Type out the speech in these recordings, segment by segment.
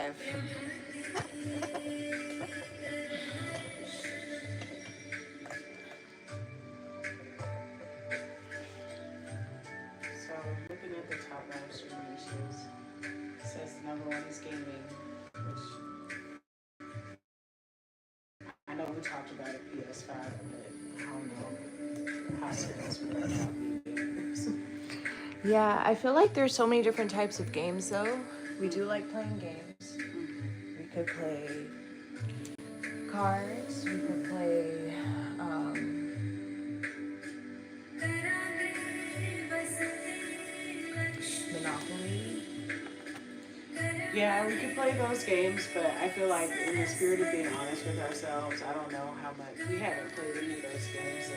live. So looking at the top live stream issues, it says number one is gaming, which I know we talked about it PS5, but I don't know how serious we're about games. Yeah, I feel like there's so many different types of games though. We do like playing games. We could play cards, we could play Monopoly. Yeah, we could play those games, but I feel like in the spirit of being honest with ourselves, I don't know how much. We haven't played any of those games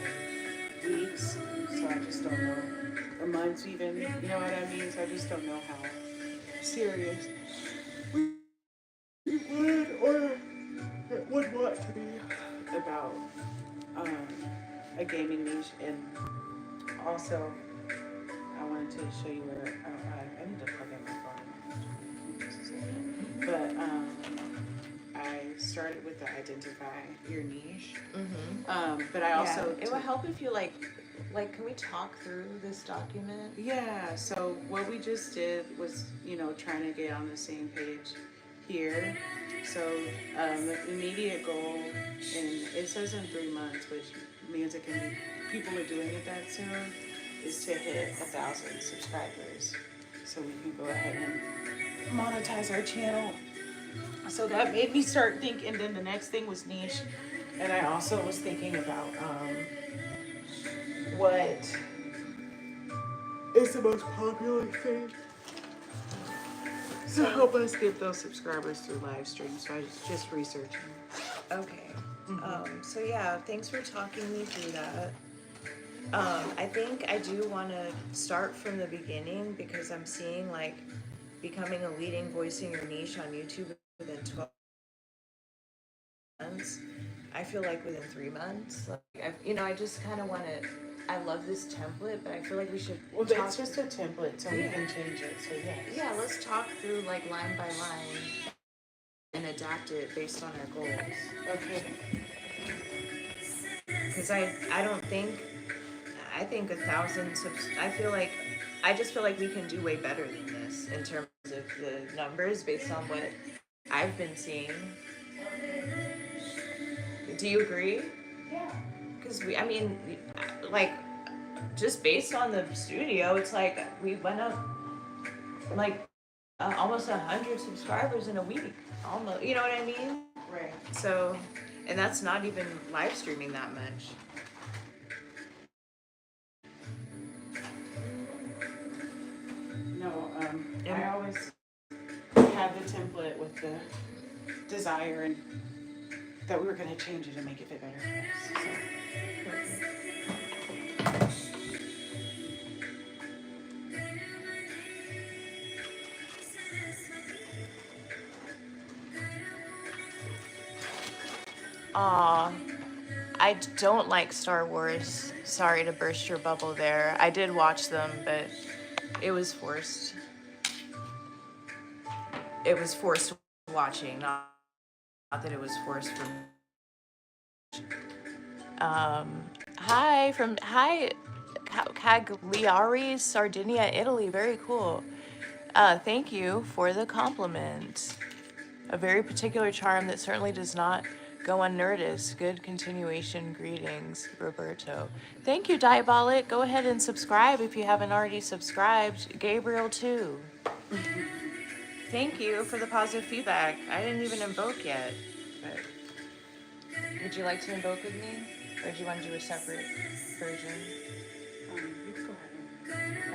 in weeks, so I just don't know. Or months even, you know what I mean? So I just don't know how serious we would or would want to be about a gaming niche. And also, I wanted to show you where I need to plug in my phone. But I started with the identify your niche. But I also it would help if you like can we talk through this document? Yeah, so what we just did was, trying to get on the same page here. So the immediate goal, and it says in 3 months, which means it can be, people are doing it that soon, is to hit 1,000 subscribers. So we can go ahead and monetize our channel. So that made me start thinking, then the next thing was niche. And I also was thinking about what is the most popular thing to help us get those subscribers through live streams. So I was just researching. Okay. So yeah, thanks for talking me through that. I think I do want to start from the beginning because I'm seeing like becoming a leading voice in your niche on YouTube within 12 months. I feel like within 3 months. Like I just kind of want to. I love this template, but I feel like we should. Well, that's just a template, so we can change it. So yes. Yeah, let's talk through like line by line and adapt it based on our goals. Okay. Because I think 1,000 I just feel like we can do way better than this in terms of the numbers based on what I've been seeing. Do you agree? Yeah. Because like, just based on the studio, it's like we went up like almost 100 subscribers in a week. Almost, you know what I mean? Right. So, and that's not even live streaming that much. No, I always had the template with the desire and that we were going to change it and make it fit better for us. So. Aw, I don't like Star Wars. Sorry to burst your bubble there. I did watch them, but it was forced. It was forced watching, not that it was forced for me. Hi Cagliari, Sardinia, Italy. Very cool. Thank you for the compliment. A very particular charm that certainly does not go unnoticed. Good continuation. Greetings, Roberto. Thank you, Diabolic. Go ahead and subscribe if you haven't already subscribed. Gabriel, too. Thank you for the positive feedback. I didn't even invoke yet. But would you like to invoke with me? Or do you want to do a separate version? You can go ahead.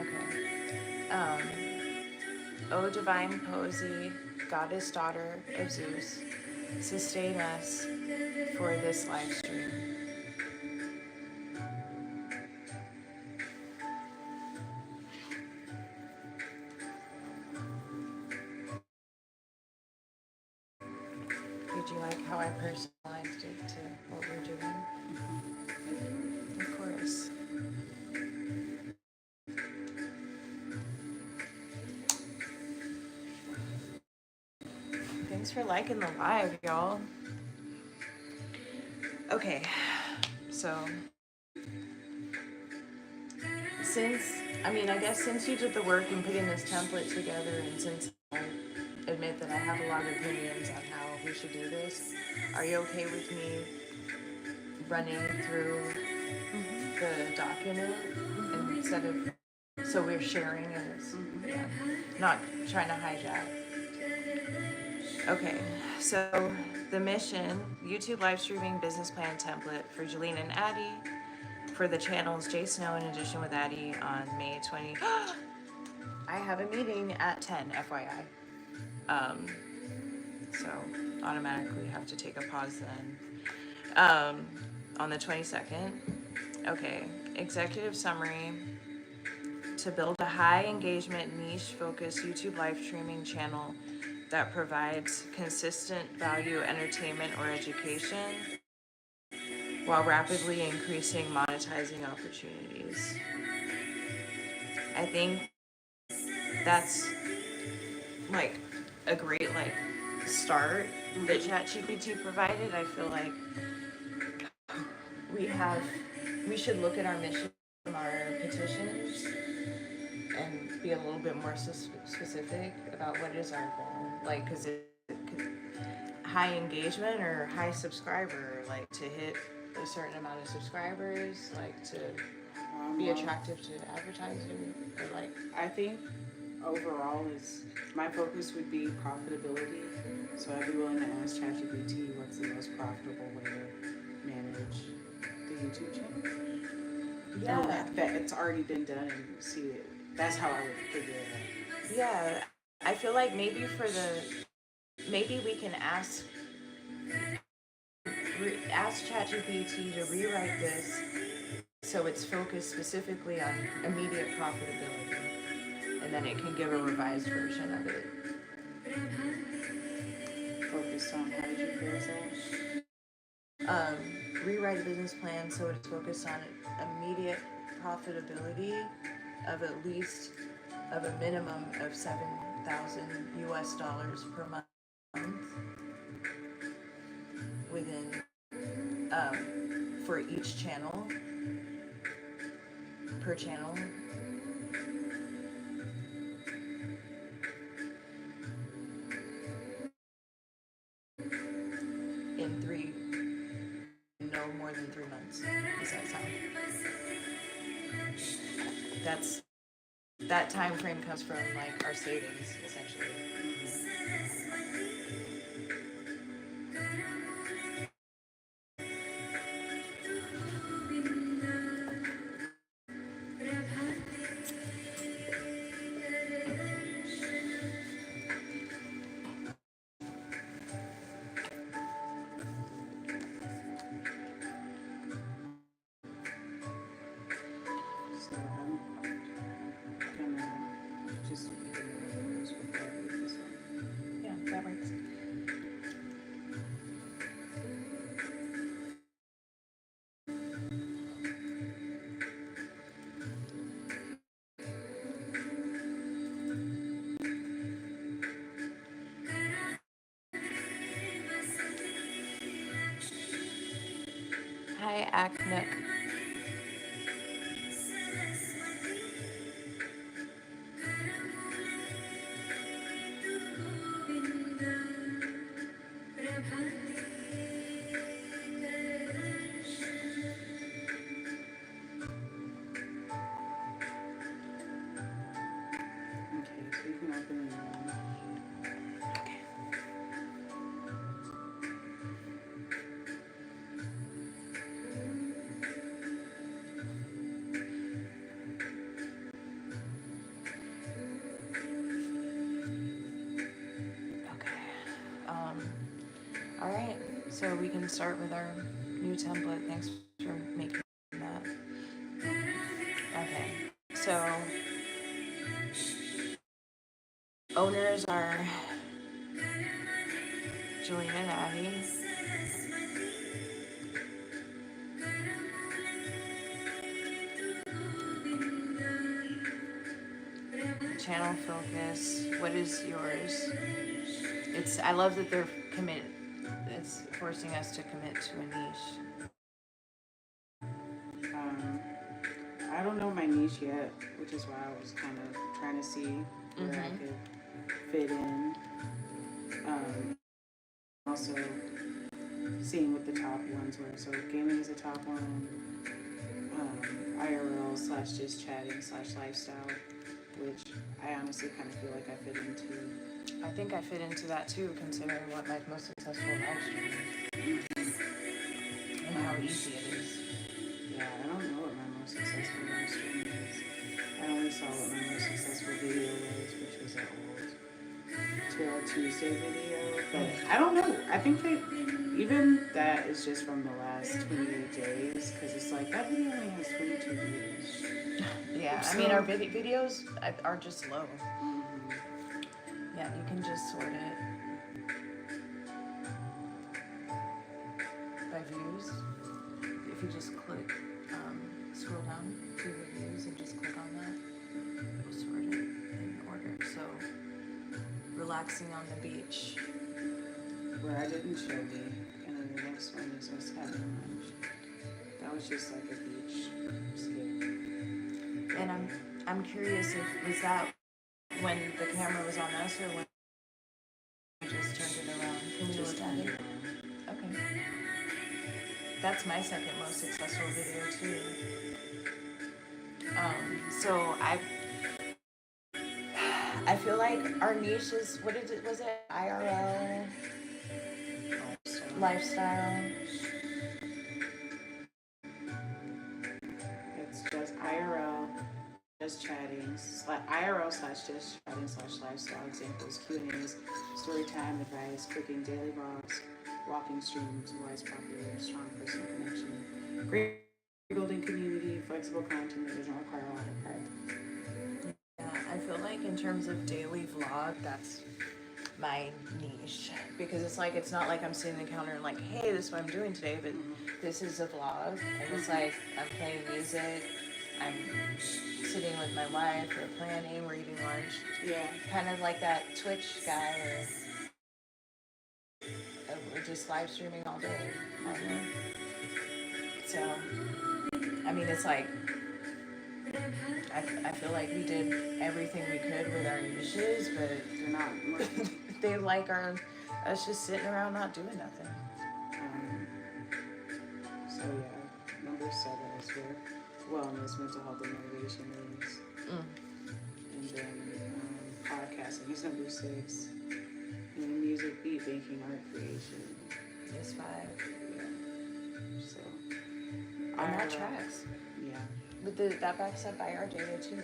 Okay. O divine Posey, goddess daughter of Zeus, sustain us for this live stream. Did you like how I personalized it to what we're doing? Of course. Thanks for liking the live, y'all. Okay, so since, I guess since you did the work in putting this template together, and since I admit that I have a lot of opinions on how we should do this, are you okay with me running through the document instead of, so we're sharing and it's, yeah, not trying to hijack? Okay, so the mission, YouTube live streaming business plan template for Jolene and Addy for the channels JayySnow in addition with Addy on May 20. I have a meeting at 10, FYI. So automatically have to take a pause then. On the 22nd. Okay, executive summary. To build a high engagement, niche focused YouTube live streaming channel that provides consistent value, entertainment, or education while rapidly increasing monetizing opportunities. I think that's like a great start that ChatGPT provided. I feel like we should look at our mission, our petitions, and be a little bit more specific about what is our goal. Like, because high engagement or high subscriber, like to hit a certain amount of subscribers, like to be attractive to advertisers, or like. I think overall is my focus would be profitability. So I'd be willing to ask ChatGPT what's the most profitable way to manage the YouTube channel. Yeah. That it's already been done and see it. That's how I would figure it out. Yeah. I feel like maybe we can ask ChatGPT to rewrite this so it's focused specifically on immediate profitability, and then it can give a revised version of it. Focused on, how did you phrase that? Rewrite a business plan so it's focused on immediate profitability of at least of a minimum of $7,000 per month within for each channel, per channel. No more than 3 months. Does that sound? That time frame comes from like our savings, essentially. So I'm gonna just make those before I leave this one. Yeah, that works. Hi, Aknook. Okay, so you can open it now. Okay. All right, so we can start with our new template. Thanks for making that. Okay, so owners are Jolene and Addy. Channel focus. What is yours? I love that it's forcing us to commit to a niche. I don't know my niche yet, which is why I was kind of trying to see where I could fit in. Also, seeing what the top ones were. So gaming is a top one. IRL slash just chatting slash lifestyle, which I honestly kind of feel like I fit into. I think I fit into that too, considering what my most successful live stream is and how easy it is. Yeah, I don't know what my most successful live stream is. I only saw what my most successful video was, which was an old Trail Tuesday video. But I don't know. I think that even that is just from the last 28 days, because it's like that video only has 22 views. Yeah, So, I mean, our videos are just low. Yeah, you can just sort it by views. If you just click, scroll down to reviews and just click on that, it will sort it in order. So, relaxing on the beach. where I didn't show me, and then the next one is us having lunch. That was just like a beach skip. And I'm curious if was that when the camera was on us or when we just turned it around? Can we look at it? Okay. That's my second most successful video too. So I feel like our niche is was it IRL lifestyle. It's just IRL, just chatting, IRL slash just chatting slash lifestyle examples, Q&As, story time, advice, cooking, daily vlogs, walking streams, wise popular, strong personal connection, great building community, flexible content that doesn't require a lot of prep. Yeah, I feel like in terms of daily vlog, that's my niche, because it's not like I'm sitting in the counter and like, hey, this is what I'm doing today, but this is a vlog, and it's like I'm playing music, I'm sitting with my wife, we're planning, we're eating lunch. Yeah. Kind of like that Twitch guy, or we're just live streaming all day. So, I mean, it's like, I feel like we did everything we could with our niches, but They're not working. they like us just sitting around not doing nothing. So yeah, number 7 is where wellness, mental health, and motivation is. And then podcasting is number 6. And then music, beat making, art creation It's 5. Yeah. So And that tracks. Yeah. But that backs up by our data too.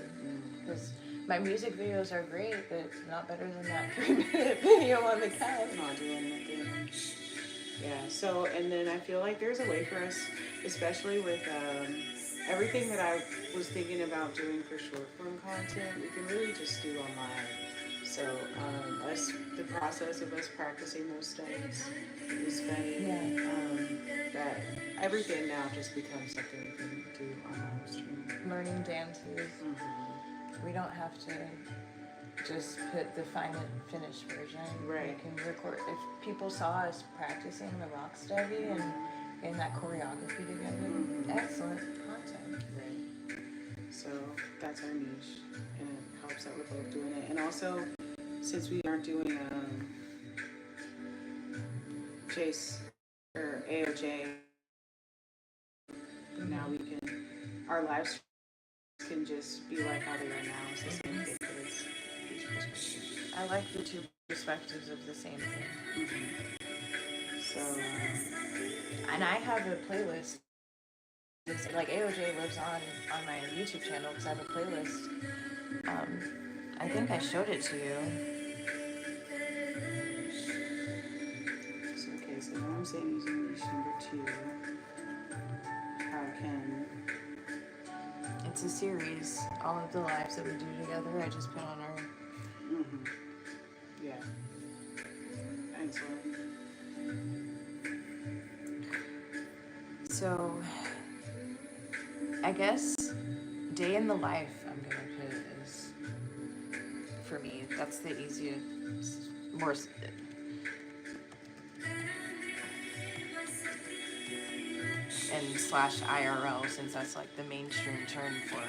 Because my music videos are great, but not better than that 3-minute video on the couch. Not doing nothing. Yeah. So, and then I feel like there's a way for us, especially with everything that I was thinking about doing for short form content, we can really just do online. So, the process of us practicing those steps is funny. That everything now just becomes something we can do on our stream. Learning dances. We don't have to just put the finished version. Right. We can record. If people saw us practicing the rock steady and in that choreography together, excellent content. Right. So that's our niche, and it helps that we're both doing it. And also, since we aren't doing Chase or AOJ, now we can, our live streams can just be like how they are now. It's the same thing, but it's each perspective. I like the two perspectives of the same thing. So, and I have a playlist. It's like AOJ lives on my YouTube channel because I have a playlist. I think I showed it to you. okay, so now I'm saying using niche number 2. How can... It's a series. All of the lives that we do together, I just put on our... Yeah. Excellent. So, I guess day in the life I'm going to put is, for me, that's the easiest, more and slash IRL, since that's like the mainstream term for it.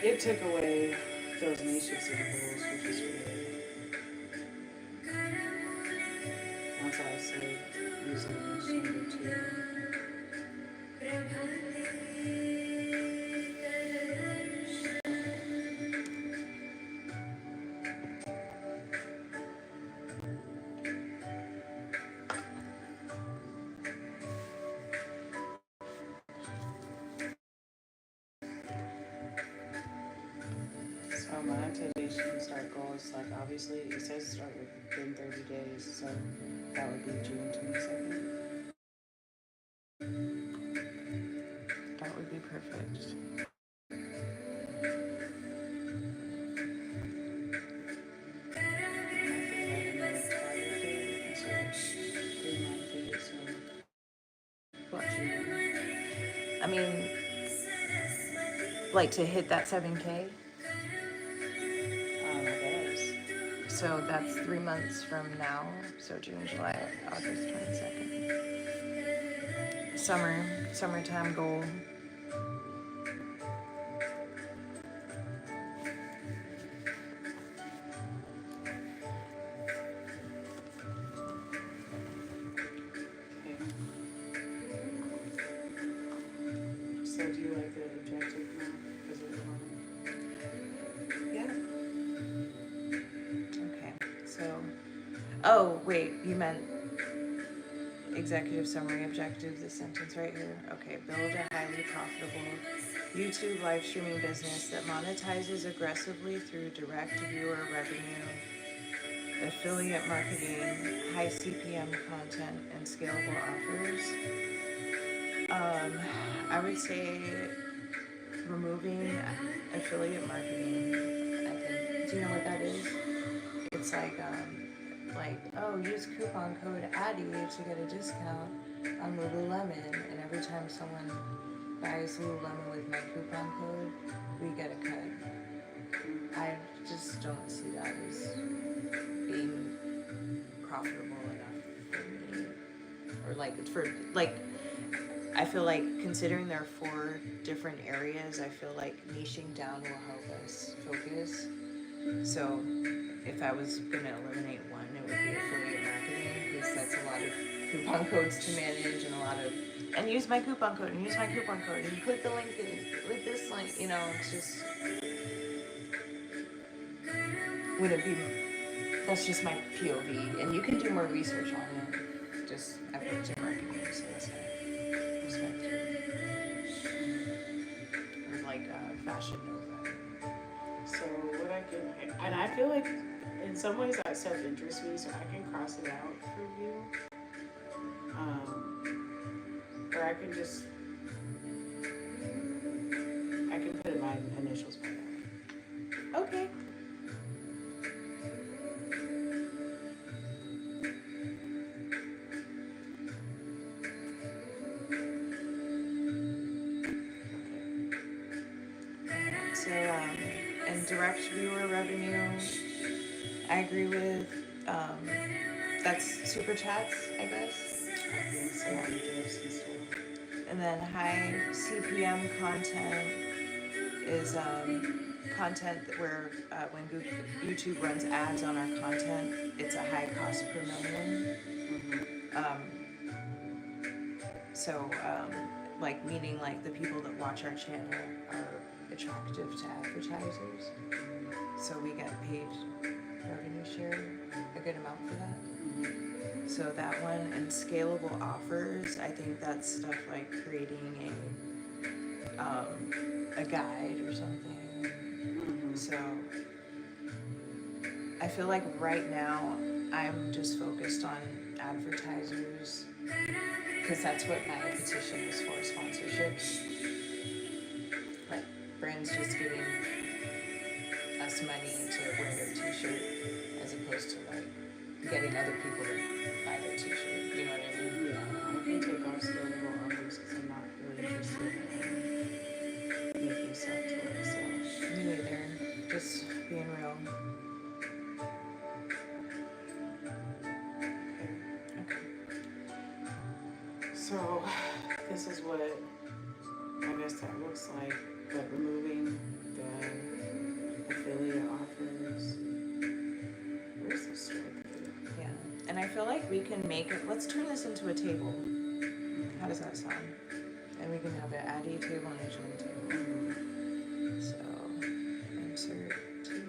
It took away those niche examples, which is weird. Once I started using English number two. So monetization start goal is like, obviously it says start within 30 days, so that would be June 22nd. That would be perfect. What? I mean, like to hit that 7K. I guess. So that's 3 months from now. So June, July, August 22nd. Summertime goal. Okay. So do you like the objective now? Because of the moment? Yeah. Okay. So, oh wait, you meant executive summary objective, this sentence right here. Okay, build a highly profitable YouTube live streaming business that monetizes aggressively through direct viewer revenue, affiliate marketing, high CPM content, and scalable offers. I would say removing affiliate marketing. I think. Do you know what that is? It's like oh, use coupon code Addy to get a discount on Lululemon, and every time someone buys Lululemon with my coupon code, we get a cut. I just don't see that as being profitable enough for me, or like for like. I feel like considering there are 4 different areas, I feel like niching down will help us focus. So if I was gonna eliminate one, it would be affiliate marketing, because that's a lot of coupon codes to manage and a lot of, and use my coupon code and use my coupon code and click the link and click this link, you know, it's just wouldn't be, that's just my POV, and you can do more research on it. Just I've worked in marketing, so that's my perspective. Or like Fashion Nova. So what I can, and I feel like in some ways that stuff interests me, so I can cross it out for you. I can just, I can put my initials by that. Okay. So, and direct viewer revenue, I agree with. That's super chats, I guess. Yes, Yeah. and gifts and stuff. And then high CPM content is content where when YouTube runs ads on our content, it's a high cost per million. So, like, meaning like the people that watch our channel are attractive to advertisers. So we get paid revenue share, a good amount for that. So that one, and scalable offers, I think that's stuff like creating a guide or something. So I feel like right now I'm just focused on advertisers because that's what my petition is for, sponsorships. Like brands just giving us money to wear their t-shirt as opposed to like getting other people to buy their t-shirt. You know what I mean? Yeah, I can take off scalable offers because I'm not really interested in making stuff to myself. Me neither. Just being real. Okay. So this is what I guess that looks like, but removing the affiliate offers. Where's the strike through? Yeah. And I feel like we can make it, let's turn this into a table. How does that sound? And we can have an Addy table and a join table. So, insert table.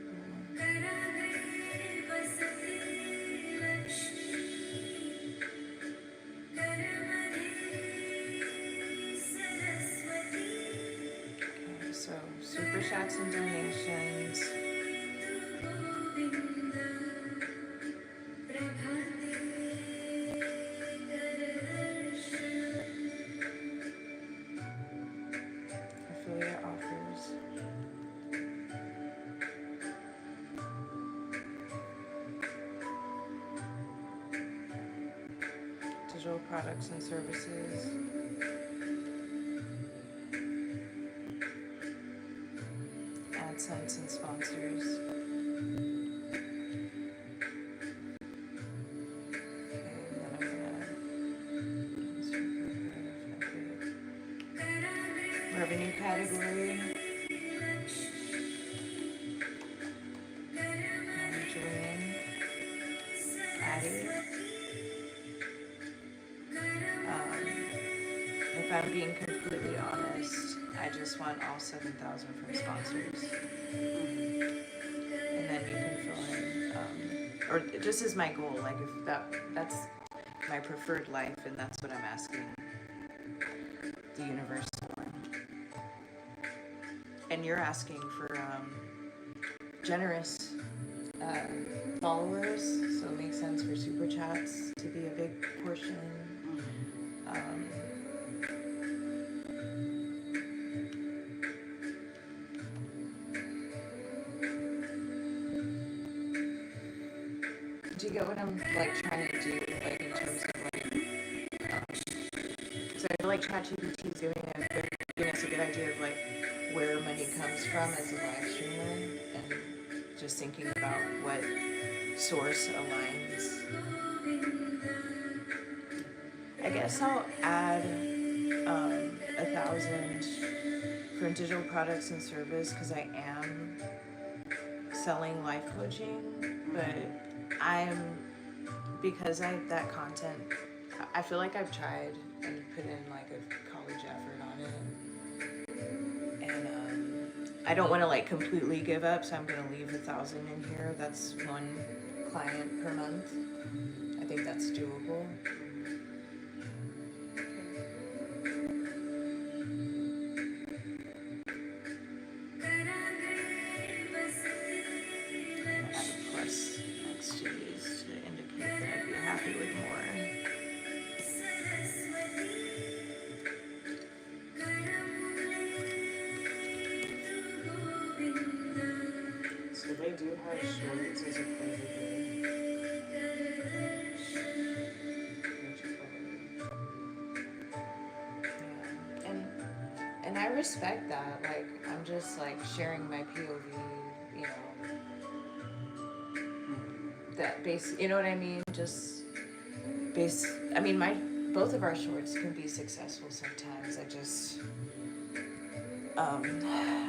Okay, so super chats and donations. Affiliate offers. Digital products and services. AdSense and sponsors. Okay, and then I'm gonna revenue category. Julian. Addy. If I'm being completely honest, I just want all 7,000 from sponsors. And then you can fill in, or just as my goal, like if that's my preferred life and that's what I'm asking the universe for. And you're asking for generous followers, so it makes sense for super chats to be a big portion. Do you get what I'm like trying to do, like in terms of like, so I feel like ChatGPT is giving us a good idea of like where money comes from as a live streamer, and just thinking about what source aligns. I guess I'll add 1,000 for digital products and service because I am selling life coaching, but because that content, I feel like I've tried and put in like a college effort on it, and I don't want to like completely give up, so I'm gonna leave 1,000 in here. That's one client per month. I think that's doable. How shorts is a pleasure Yeah. And I respect that. Like, I'm just like sharing my POV, you know, that base, you know what I mean? Just base, I mean, both of our shorts can be successful sometimes.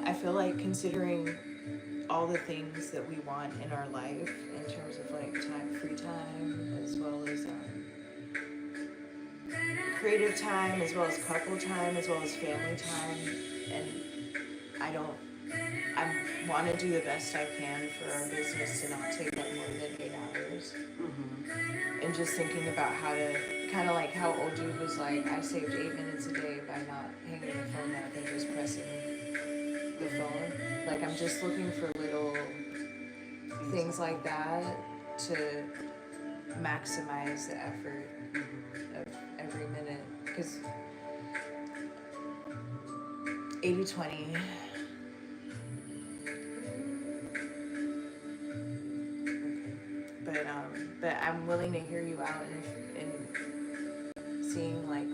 I feel like considering all the things that we want in our life in terms of like time, free time, as well as creative time, as well as couple time, as well as family time, and I don't. I want to do the best I can for our business to not take up more than 8 hours. Mm-hmm. And just thinking about how to, kind of like how old dude was like, I saved 8 minutes a day by not hanging the phone up and just pressing the phone. Like, I'm just looking for little things like that to maximize the effort of every minute. Because 80/20. But I'm willing to hear you out and seeing like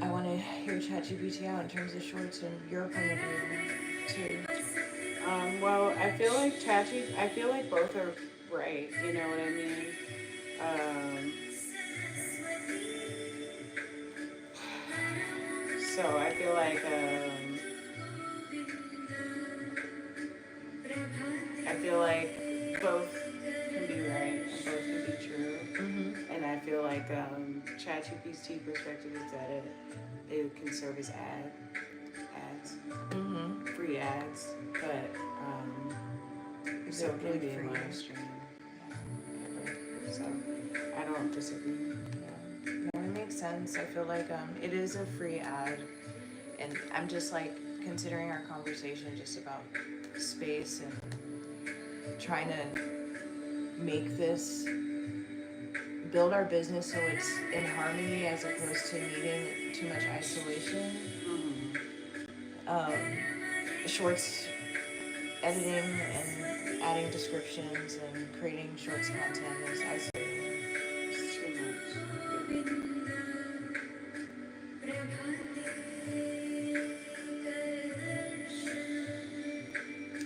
I want to hear ChatGPT out in terms of shorts and your point of view too. Well, I feel like both are right. You know what I mean? So I feel like both can be right and both can be true. Mm-hmm. And I feel like ChatGPT perspective is that it can serve as ads, Mm-hmm. free ads, but so it can be a live stream. So I don't disagree. Yeah. No, it makes sense. I feel like it is a free ad, and I'm just like considering our conversation just about space and trying to make this build our business so it's in harmony as opposed to needing too much isolation. Shorts editing and adding descriptions and creating shorts content is isolating. It's too much.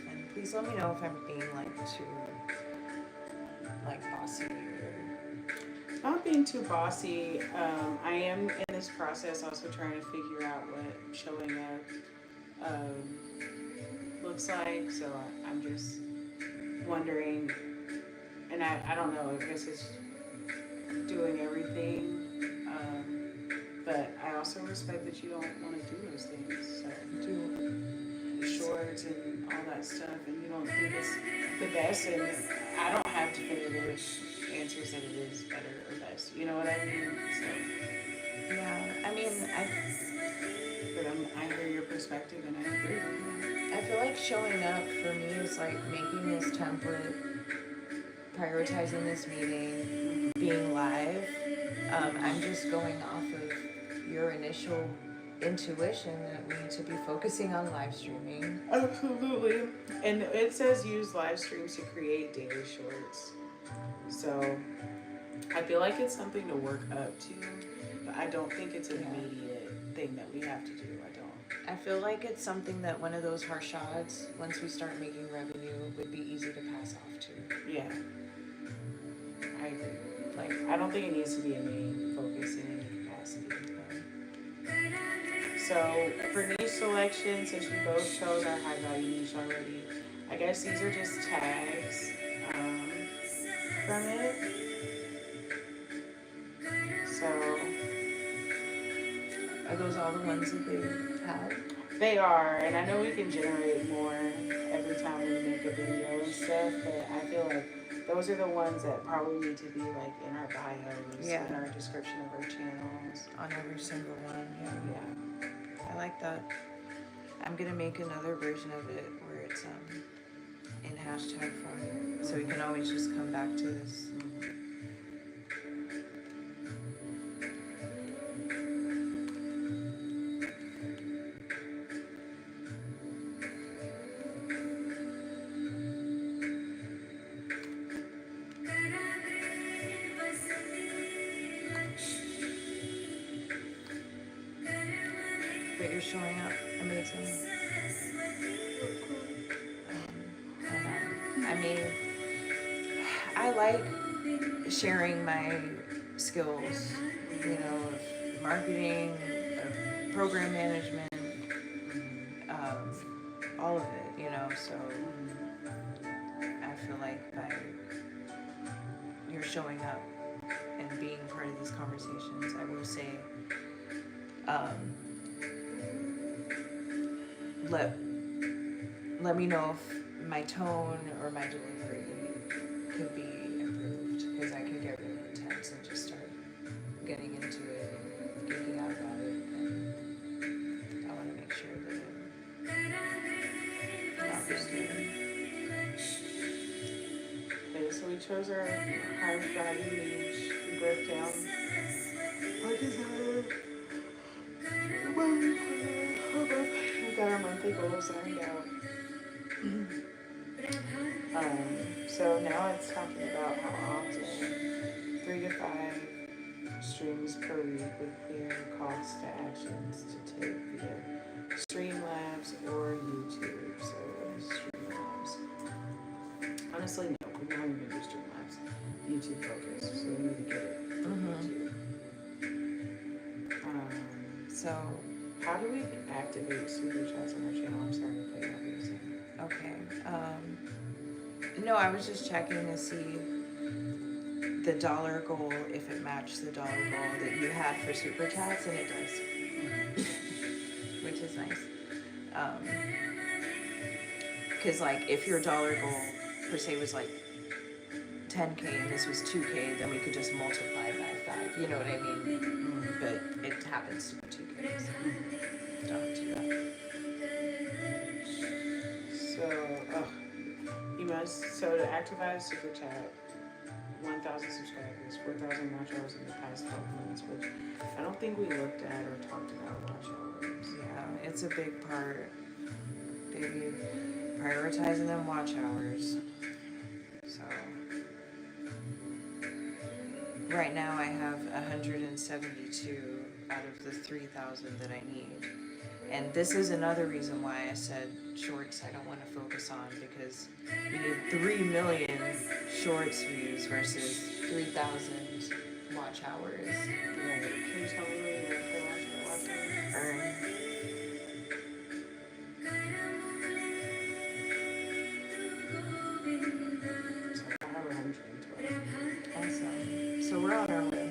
And please let me know if I'm being like too like bossy or Not being too bossy. I am in this process also trying to figure out what showing up looks like. So I'm just wondering, and I don't know, I guess it's doing everything. But I also respect that you don't want to do those things. So do shorts and all that stuff, and you don't think it's the best. And I don't have definitive answers that it is better or best. You know what I mean? So yeah. I mean, I hear your perspective and I agree with you. I feel like showing up for me is like making this template, prioritizing this meeting, being live. I'm just going off of your initial intuition that we need to be focusing on live streaming. Absolutely. And it says use live streams to create daily shorts. So I feel like it's something to work up to, but I don't think it's an immediate thing that we have to do. I don't. I feel like it's something that one of those hardshots, once we start making revenue, would be easy to pass off to. Yeah. I agree. Like, I don't think it needs to be a main focus in any capacity. So for niche selection, since we both chose our high value niche already, I guess these are just tags from it. So Are those all the ones that they have? they are, and I know we can generate more every time we make a video and stuff, but I feel like those are the ones that probably need to be like in our bios, in our description of our channels. On every single one, Yeah. I like that. I'm gonna make another version of it where it's in hashtag form, so we can always just come back to this. showing up amazing. I like sharing my skills, of marketing, of program management, all of it, so I feel like by you're showing up and being part of these conversations, I will say, let me know if my tone or my delivery could be improved, because I can get really intense and just start getting into it and geeking out about it, and I want to make sure that I'm not being Okay, so we chose our high value niche. We broke down our desire. We got our monthly goals ironed out. So now it's talking about how often 3 to 5 streams per week with clear calls to actions to take via Streamlabs or YouTube. So Streamlabs. Honestly, no, we're not even gonna do Streamlabs. YouTube focus, so we need to get it from YouTube. So, how do we activate super chats on our channel? I'm sorry to play that music. okay. No, I was just checking to see the dollar goal, if it matched the dollar goal that you had for super chats, and it does, which is nice. Because like if your dollar goal per se was like 10K and this was 2K, then we could just multiply by 5. You know what I mean? But it happens to be 2K, so don't have to do that. So to activate super chat, 1,000 subscribers, 4,000 watch hours in the past 12 months, which I don't think we looked at or talked about watch hours. Yeah, it's a big part, baby. Prioritizing them watch hours. So right now I have 172 out of the 3,000 that I need. And this is another reason why I said shorts I don't want to focus on, because you need 3 million shorts views versus 3,000 watch hours. Right. Can you tell me what the watch hours Earn. So I have 112. Awesome. So we're on our way.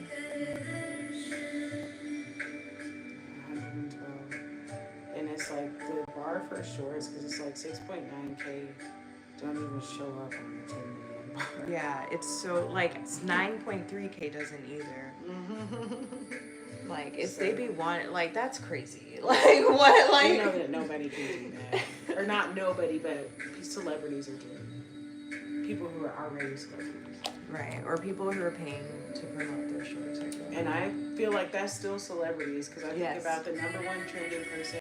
112. And it's like the bar for shorts, because it's like 6.9K don't even show up on the 10 million bar. Yeah, it's so like 9.3K doesn't either. Like if they be wanting, like that's crazy. Like what? Like You know that nobody can do that, or not nobody, but celebrities are doing it. People who are already celebrities. Right, or people who are paying to promote their shorts. And I feel like that's still celebrities, because I think Yes. about the #1 trending person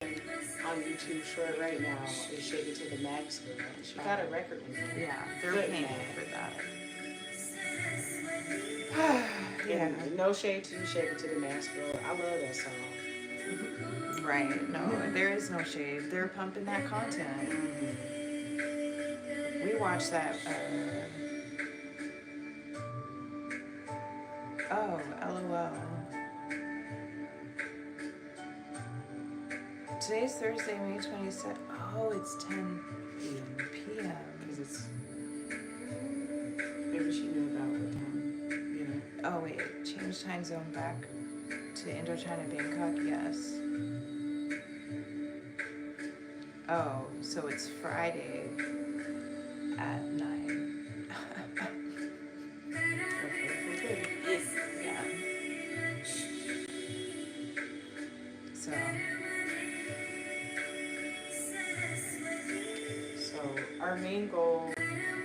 on YouTube short right now is Shake It to the Max girl. She got a record with her. Yeah, they're Good paying man. for that. Yeah, no shade to you, Shake It to the Max girl. I love that song. Right, no, there is no shade. They're pumping that content. We watched that. Oh, LOL. Today's Thursday, May 27th. Oh, it's 10 p.m. Because it's, maybe she knew about what time, you know. Oh, wait, change time zone back to Indochina, Bangkok, yes. Oh, so it's Friday at 9. Okay. Yeah. So our main goal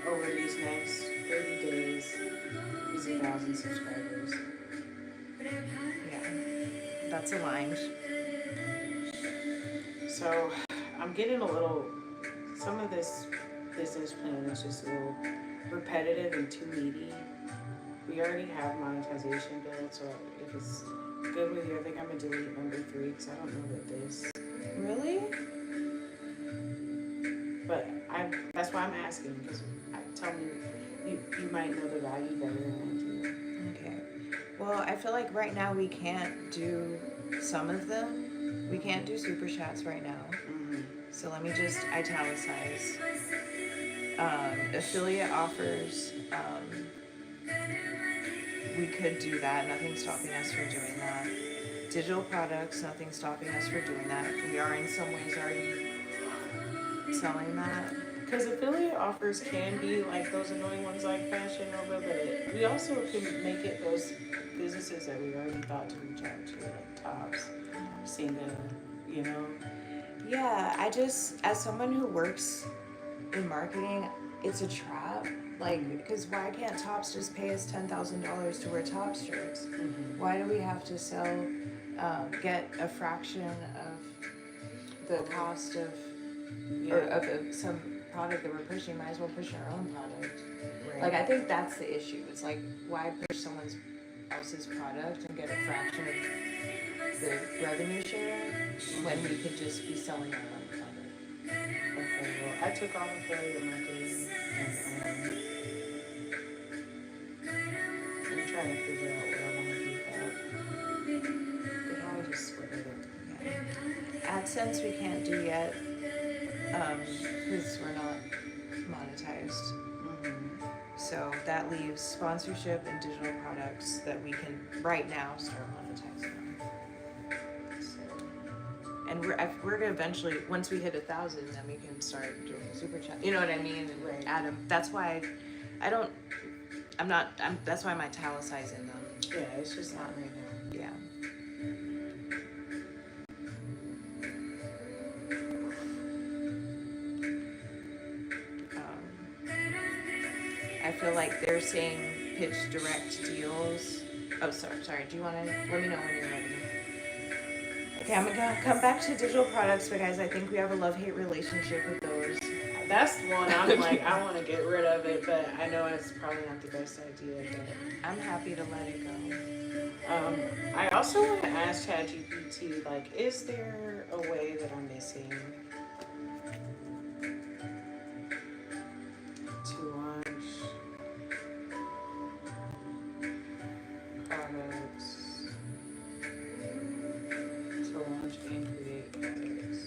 over these next 30 days is 1,000 subscribers. Yeah, that's aligned. So I'm getting a little, some of this business plan is just a little repetitive and too meaty. We already have monetization built, so if it's good with you, I think I'm gonna delete number 3, because I don't know that this Really? But that's why I'm asking, because tell me, you might know the value better than Okay. Well, I feel like right now we can't do some of them. We can't do super chats right now. I do. So let me just italicize. Affiliate offers. We could do that. Nothing's stopping us from doing that. Digital products. Nothing's stopping us from doing that. We are in some ways already selling that. Because affiliate offers can be like those annoying ones like Fashion Nova, but we also can make it those businesses that we already thought to reach out to, like Tops, seem to, you know. Yeah, I just, as someone who works in marketing, it's a trap. Like, because why can't Tops just pay us $10,000 to wear Top shirts? Mm-hmm. Why do we have to sell, get a fraction of the cost of, or of some product that we're pushing? Might as well push our own product. Right. Like, I think that's the issue. It's like, why push someone else's product and get a fraction of the revenue share when we could just be selling our own product? Okay, well, I took off affiliate marketing, and I'm trying to figure out what I want to do that. But now I just split it up. Yeah. AdSense we can't do yet because we're not monetized. Mm-hmm. So that leaves sponsorship and digital products that we can right now start monetizing on. So, and we're gonna eventually, once we hit 1,000, then we can start doing super chat. You know what I mean? And Right. add them. That's why that's why I'm italicizing them. Yeah, it's just not right now. Yeah. I feel like they're saying pitch direct deals. Oh, sorry. Do you want to let me know when you're ready? Okay, I'm gonna come back to digital products, but guys, I think we have a love-hate relationship with those. That's one I'm like, I want to get rid of it, but I know it's probably not the best idea. But I'm happy to let it go. I also want to ask ChatGPT, like, is there a way that I'm missing to launch products, to launch and create products?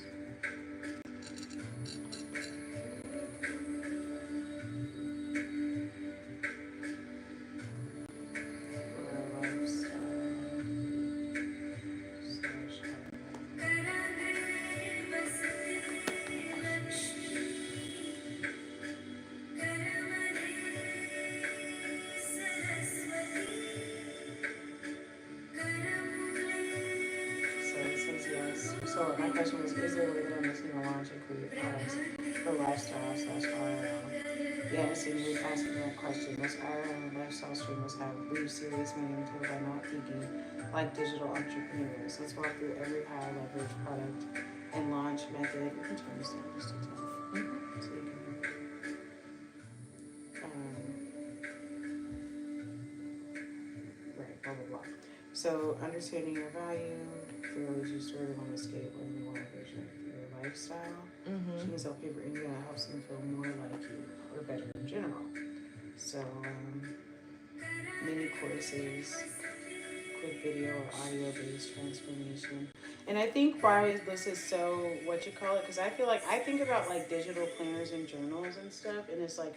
So my question was, is there a way that I'm missing a launch and create products for lifestyle/RL? Yes, and you're asking that question. Most RL and lifestyle streamers have brief, serious meaning until they're not thinking like digital entrepreneurs. Let's walk through every high leverage product and launch method. You can turn this down just a touch. So you can, right, blah, blah, blah. So understanding your value, clearly you sort of want to escape when you want to vision your lifestyle. She can sell paper India and helps them feel more like you or better in general. So mini courses, quick video or audio based transformation. And I think why this is so what you call it, because I feel like I think about like digital planners and journals and stuff, and it's like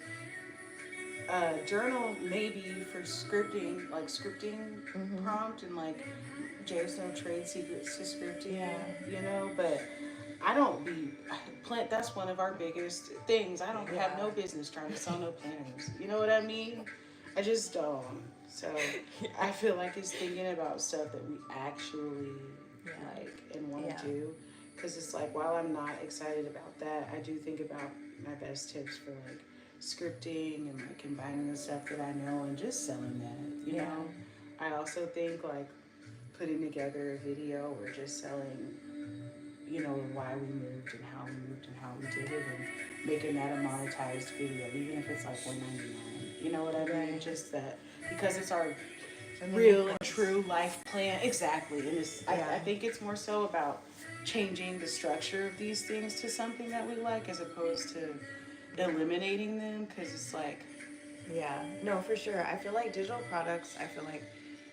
journal maybe for scripting, like scripting prompt and like JayySnow trade secrets to scripting, you know, but I don't be plant. That's one of our biggest things. I don't have no business trying to sell no planners. You know what I mean? I just don't. So I feel like it's thinking about stuff that we actually like and want to do. Because it's like, while I'm not excited about that, I do think about my best tips for like scripting and like combining the stuff that I know and just selling that, you know. I also think like putting together a video or just selling, you know, why we moved and how we did it, and making that a monetized video, even if it's like $1.99. You know what I mean? Just that, because it's our real and true life plan. Exactly. And it's I think it's more so about changing the structure of these things to something that we like, as opposed to eliminating them, because it's like, Yeah, no, for sure. I feel like digital products, I feel like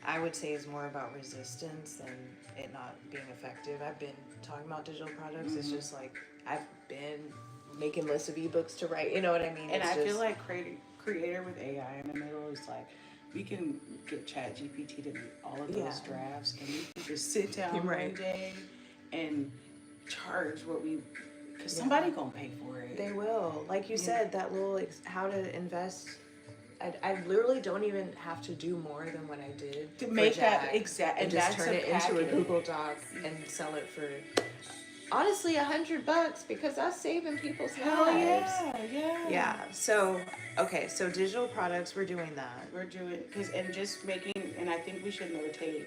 I would say is more about resistance than it not being effective. I've been talking about digital products. It's just like I've been making lists of ebooks to write. You know what I mean? and It's I just feel like creator with AI in the middle is like, we can get Chat GPT to make all of those drafts, and we can just sit down one day and charge what we, because somebody gonna pay for it. They will. Like you said, that little how to invest. I literally don't even have to do more than what I did To make Jack, that exact, and just turn it into a Google Doc and sell it for honestly $100 because that's saving people's lives. Yeah. So okay, so digital products, we're doing that. We're doing, because, and just making, and I think we should notate,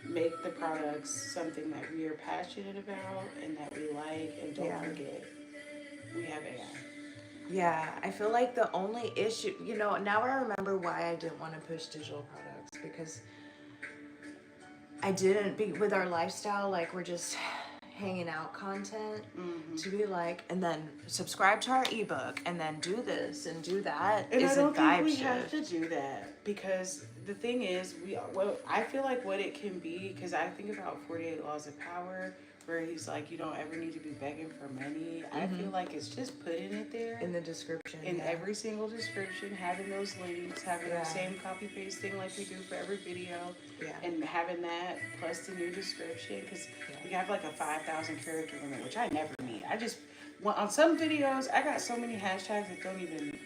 make the products something that we are passionate about and that we like, and don't forget we have AI. Yeah, I feel like the only issue, now I remember why I didn't want to push digital products, because I didn't be with our lifestyle, like we're just hanging out content to be like, and then subscribe to our ebook and then do this and do that. And I don't think we have to do that, because the thing is, I feel like what it can be, because I think about 48 Laws of Power, where he's like, you don't ever need to be begging for money. I feel like it's just putting it there in the description, in every single description, having those links, having the same copy paste thing like we do for every video, and having that plus the new description, because we have like a 5,000 character limit, which I never meet. I just, on some videos, I got so many hashtags that don't even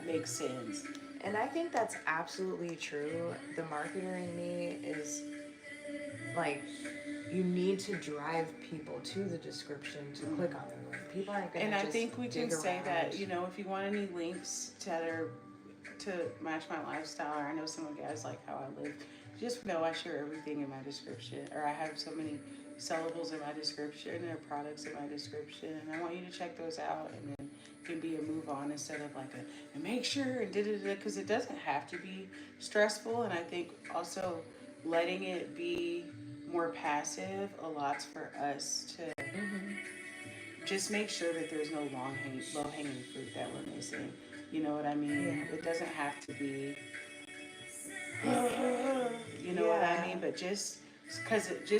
make sense. And I think that's absolutely true. The marketer in me is like, you need to drive people to the description to click on the link. People aren't going to. And I think we can say that, if you want any links to match my lifestyle, or I know some of you guys like how I live, just know I share everything in my description, or I have so many sellables in my description or products in my description, and I want you to check those out, and then it can be a move on instead of like and make sure and because it doesn't have to be stressful. And I think also letting it be more passive allows for us to just make sure that there's no low hanging fruit that we're missing. You know what I mean? It doesn't have to be, you know what I mean? But just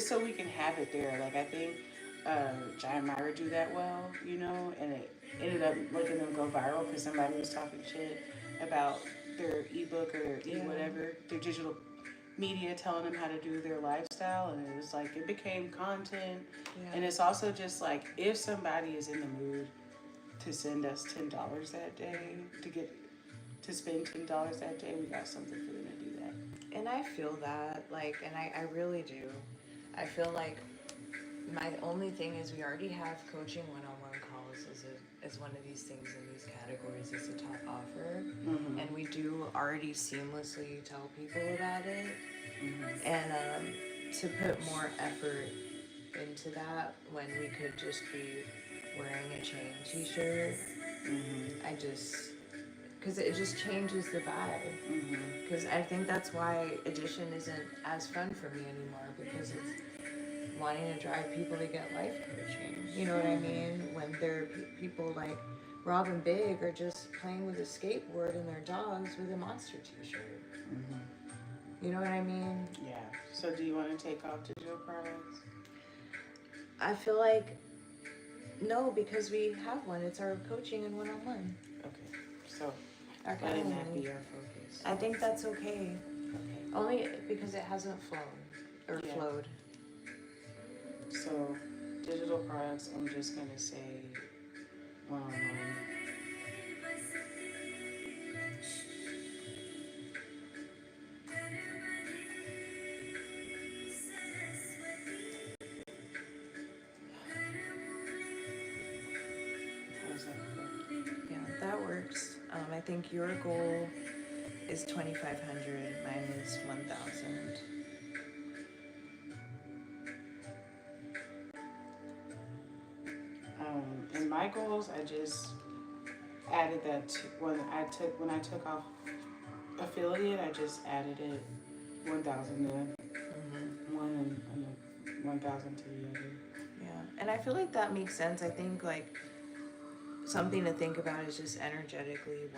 so we can have it there. Like, I think Jai and Myra do that well, and it ended up making them go viral because somebody was talking shit about their ebook or their whatever, their digital media, telling them how to do their lifestyle, and it was like, it became content. And it's also just like, if somebody is in the mood to send us $10 that day, to spend $10 that day, we got something for them to do that. And I feel that, like, and I really do. I feel like my only thing is, we already have coaching one-on-one calls as one of these things in these categories as a top offer. And we do already seamlessly tell people about it. And to put more effort into that when we could just be wearing a chain t-shirt, because it just changes the vibe. Because I think that's why Edition isn't as fun for me anymore, because it's wanting to drive people to get life coaching. You know what I mean? When there are people like Rob and Big are just playing with a skateboard and their dogs with a Monster t-shirt. You know what I mean? Yeah. So do you want to take off digital products? I feel like no, because we have one. It's our coaching and one-on-one. Okay. So letting that be our focus. I think that's okay. Okay. Only because it hasn't flown or flowed. So digital products, I'm just gonna say one-on-one. Yeah, that works. I think your goal is 2,500. Mine is 1,000. And my goals, I just added that to, when I took off affiliate, I just added it 1,000 to one and 1,000 to the other. Yeah, and I feel like that makes sense. I think like something to think about is just energetically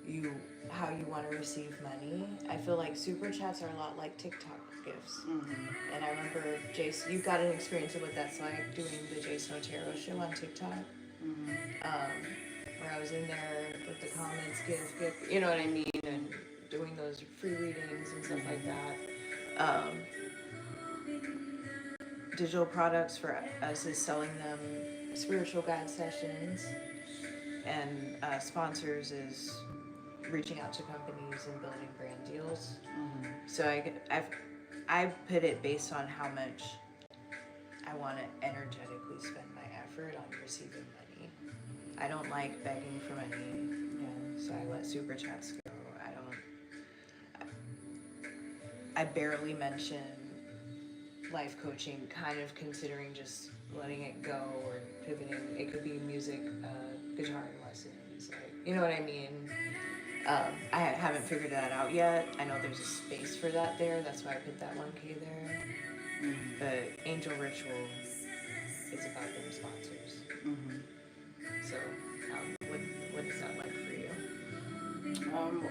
you how you want to receive money. I feel like super chats are a lot like TikTok gifts. And I remember Jace, you got an experience of what that's like doing the JayySnow Tarot show on TikTok. Where I was in there with the comments, gift, you know what I mean, and doing those free readings and stuff like that. Digital products for us is selling them spiritual guide sessions, and sponsors is reaching out to companies and building brand deals. So I put it based on how much I want to energetically spend my effort on receiving money. I don't like begging for money, so I let super chats go. I barely mention life coaching, kind of considering just letting it go or pivoting. It could be music, guitar lessons, like, you know what I mean? I haven't figured that out yet. I know there's a space for that there. That's why I put that 1K there. But Angel Ritual is about them sponsors. So, what is that like for you?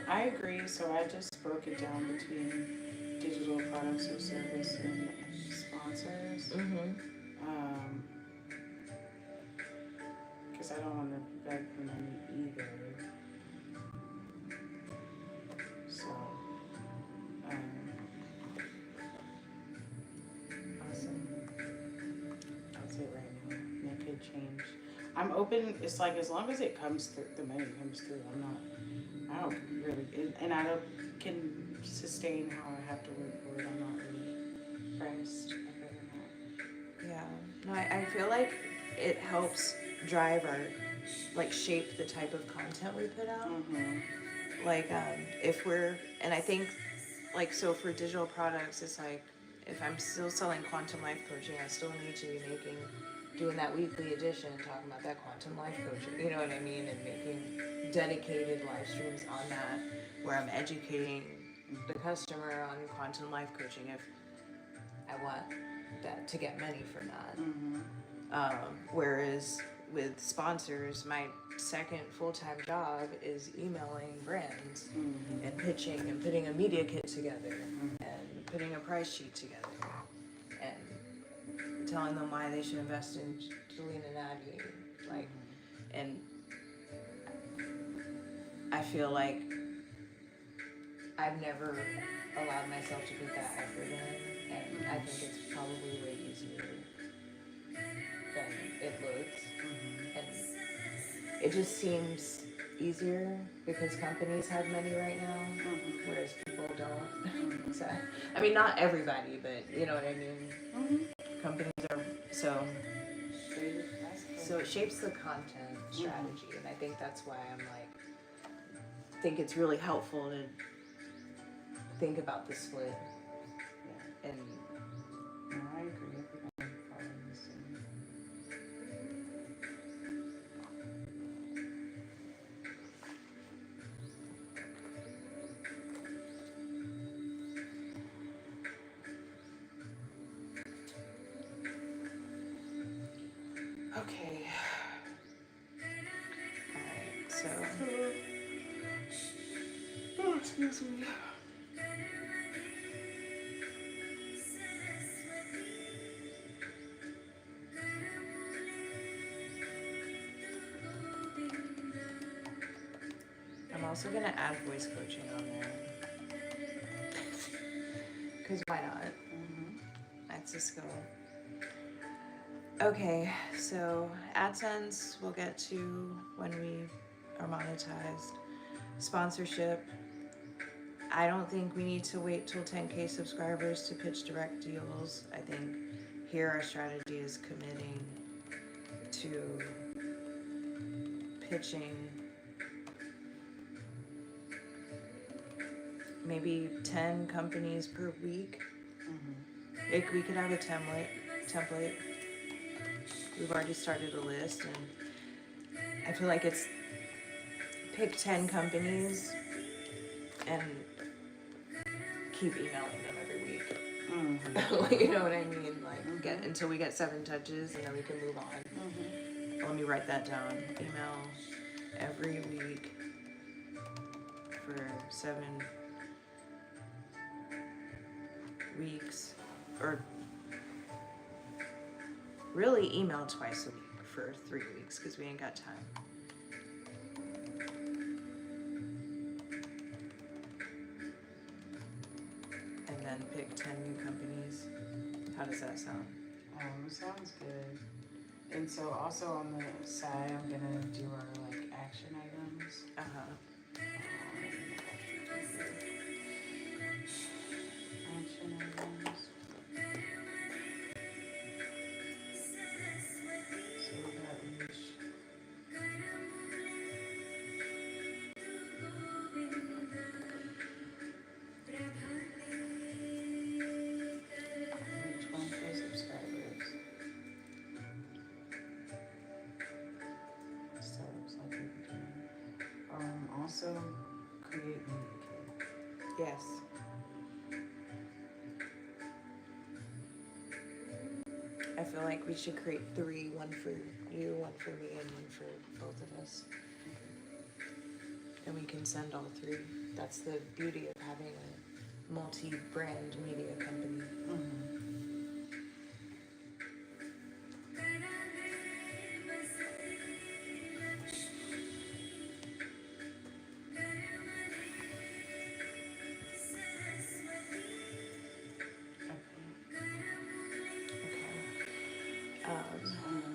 I agree. So I just broke it down between digital products or service and sponsors. Because I don't want to beg for money either. So, Awesome. that's it right now. And it could change. I'm open. It's like as long as it comes through, the money comes through. I don't really, and I don't can sustain how I have to work for it. I'm not really pressed. Yeah. No, I feel like it helps drive our, like, shape the type of content we put out. Like, if we're, and I think, like, so for digital products, it's like, if I'm still selling quantum life coaching, I still need to be doing that weekly edition, talking about that quantum life coaching, you know what I mean? And making dedicated live streams on that, where I'm educating the customer on quantum life coaching if I want that to get money from that. Whereas with sponsors, my second full-time job is emailing brands and pitching and putting a media kit together and putting a price sheet together and telling them why they should invest in Jillian and Addy. Like, and I feel like I've never allowed myself to put that effort in, and I think it's probably way easier than it looks. And it just seems easier because companies have money right now, whereas people don't. So, I mean, not everybody, but you know what I mean? Companies are, so it shapes the content strategy, and I think that's why I'm like, think it's really helpful to think about the split. And No, I agree. Everybody follows. Okay. alright, so Oh, excuse me. I'm also gonna add voice coaching on there. Cause why not? That's a skill. Okay, so AdSense we'll get to when we are monetized. Sponsorship. I don't think we need to wait till 10K subscribers to pitch direct deals. I think here our strategy is committing to pitching maybe 10 companies per week. We could have a template. We've already started a list, and I feel like it's pick 10 companies and keep emailing them every week. You know what I mean? Like, get until we get 7 touches, and then we can move on. Let me write that down. Email every week for 7 weeks, or really email twice a week for 3 weeks because we ain't got time. And then pick 10 new companies. How does that sound? Sounds good. And so also on the side, I'm gonna do our like action items. Action items. So that reach. Reach 1K subscribers. Startups like we can. Also create media kit. Yes. I feel like we should create 3, 1 for you, 1 for me, and 1 for both of us. And we can send all 3. That's the beauty of having a multi-brand media company.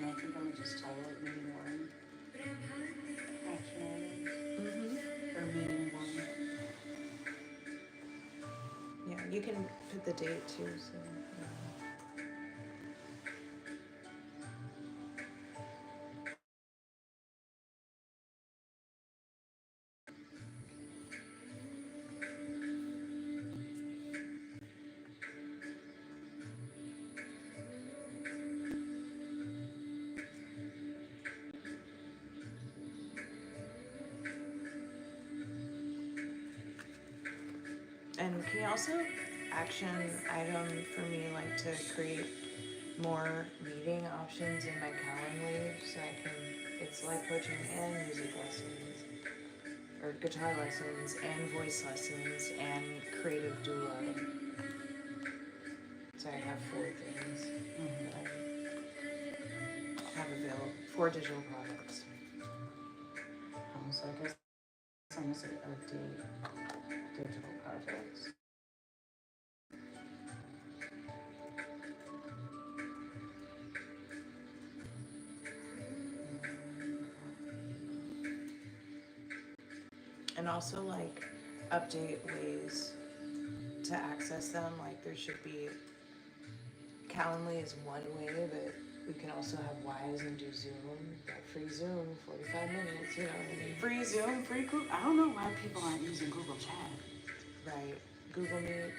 I think I'm gonna just title it meeting 1. Action items. Or meeting 1. Yeah, you can put the date too. So. And can you also action item for me, like to create more meeting options in my Calendly, so I can, it's like coaching and music lessons, or guitar lessons and voice lessons and creative doula. So I have 4 things that I have available, 4 digital products. So I guess I'm gonna say update digital projects. And also like update ways to access them. Like there should be, Calendly is one way, but we can also have Wise and do Zoom. That free Zoom, 45 minutes, you know what I mean? Free Zoom, free Google. I don't know why people aren't using Google Chat. Right. Google Meet.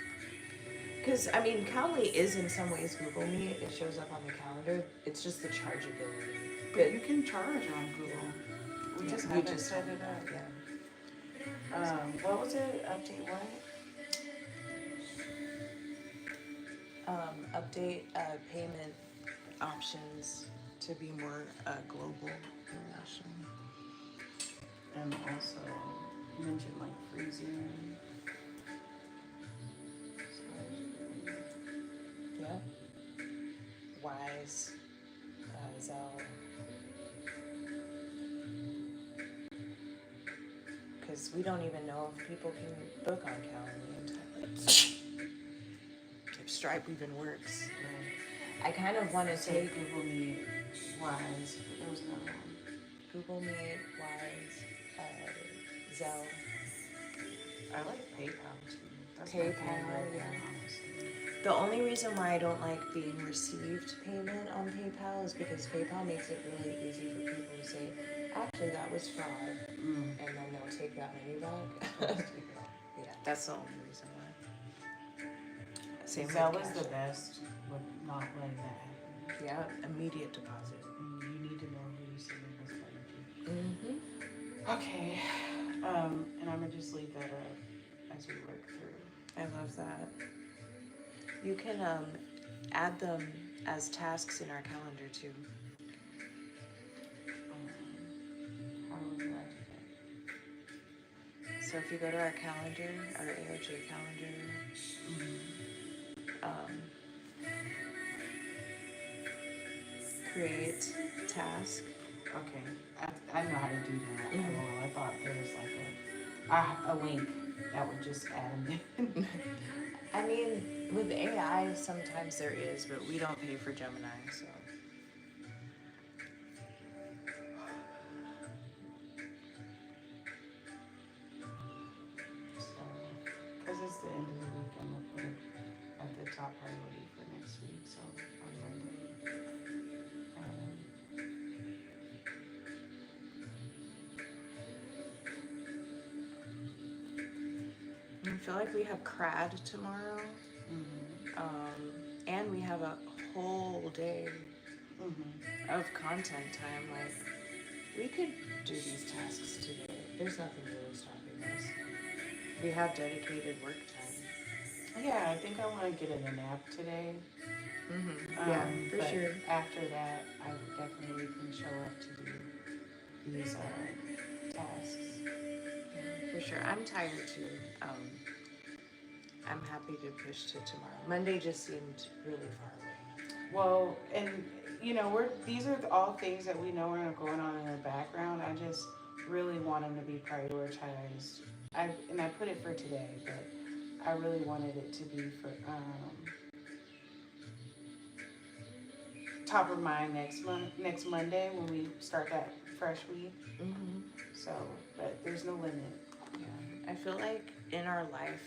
Because, I mean, Calendly is in some ways Google Meet. It shows up on the calendar. It's just the chargeability. But you can charge on Google. We just haven't set it up. Yeah. What was it? Update what? Update payment options to be more global, international. And also mention like free Zoom. Yeah. Wise, Zelle. Because we don't even know if people can book on Calendly. If Stripe even works. Right. I kind of want to take Google Meet, Wise. There was another one. Google Meet, Wise, Zelle. I like PayPal too. That's PayPal, my favorite, yeah. honestly. The only reason why I don't like being received payment on PayPal is because PayPal makes it really easy for people to say, actually that was fraud, and then they'll take that money back. Yeah, that's the only reason why. Same with Zelle is Cash the App. best with not letting that happen. Yeah, immediate deposit. You need to know who you're sending this money to. Mm-hmm. Okay. And I'm gonna just leave that up as we work through. I love that. You can add them as tasks in our calendar too. How would you like to So if you go to our calendar, our AOJ calendar, um, create task. Okay, I know how to do that. Well, I thought there was like a link that would just add them in. I mean, with AI, sometimes there is, but we don't pay for Gemini, so. So, because it's the end of the week, I'm gonna put it at the top priority for next week. So on Monday, I feel like we have CRAD tomorrow, and we have a whole day of content time. Like, we could do these tasks today. There's nothing really stopping us. We have dedicated work time. yeah, I think I want to get in a nap today. Yeah, for but sure. After that, I definitely can show up to do these tasks. For sure. I'm tired too. I'm happy to push to tomorrow. Monday just seemed really far away. Well, and you know, these are all things that we know are going on in the background. I just really want them to be prioritized. I put it for today, but I really wanted it to be for top of mind next Monday when we start that fresh week. So, but there's no limit. Yeah, I feel like in our life,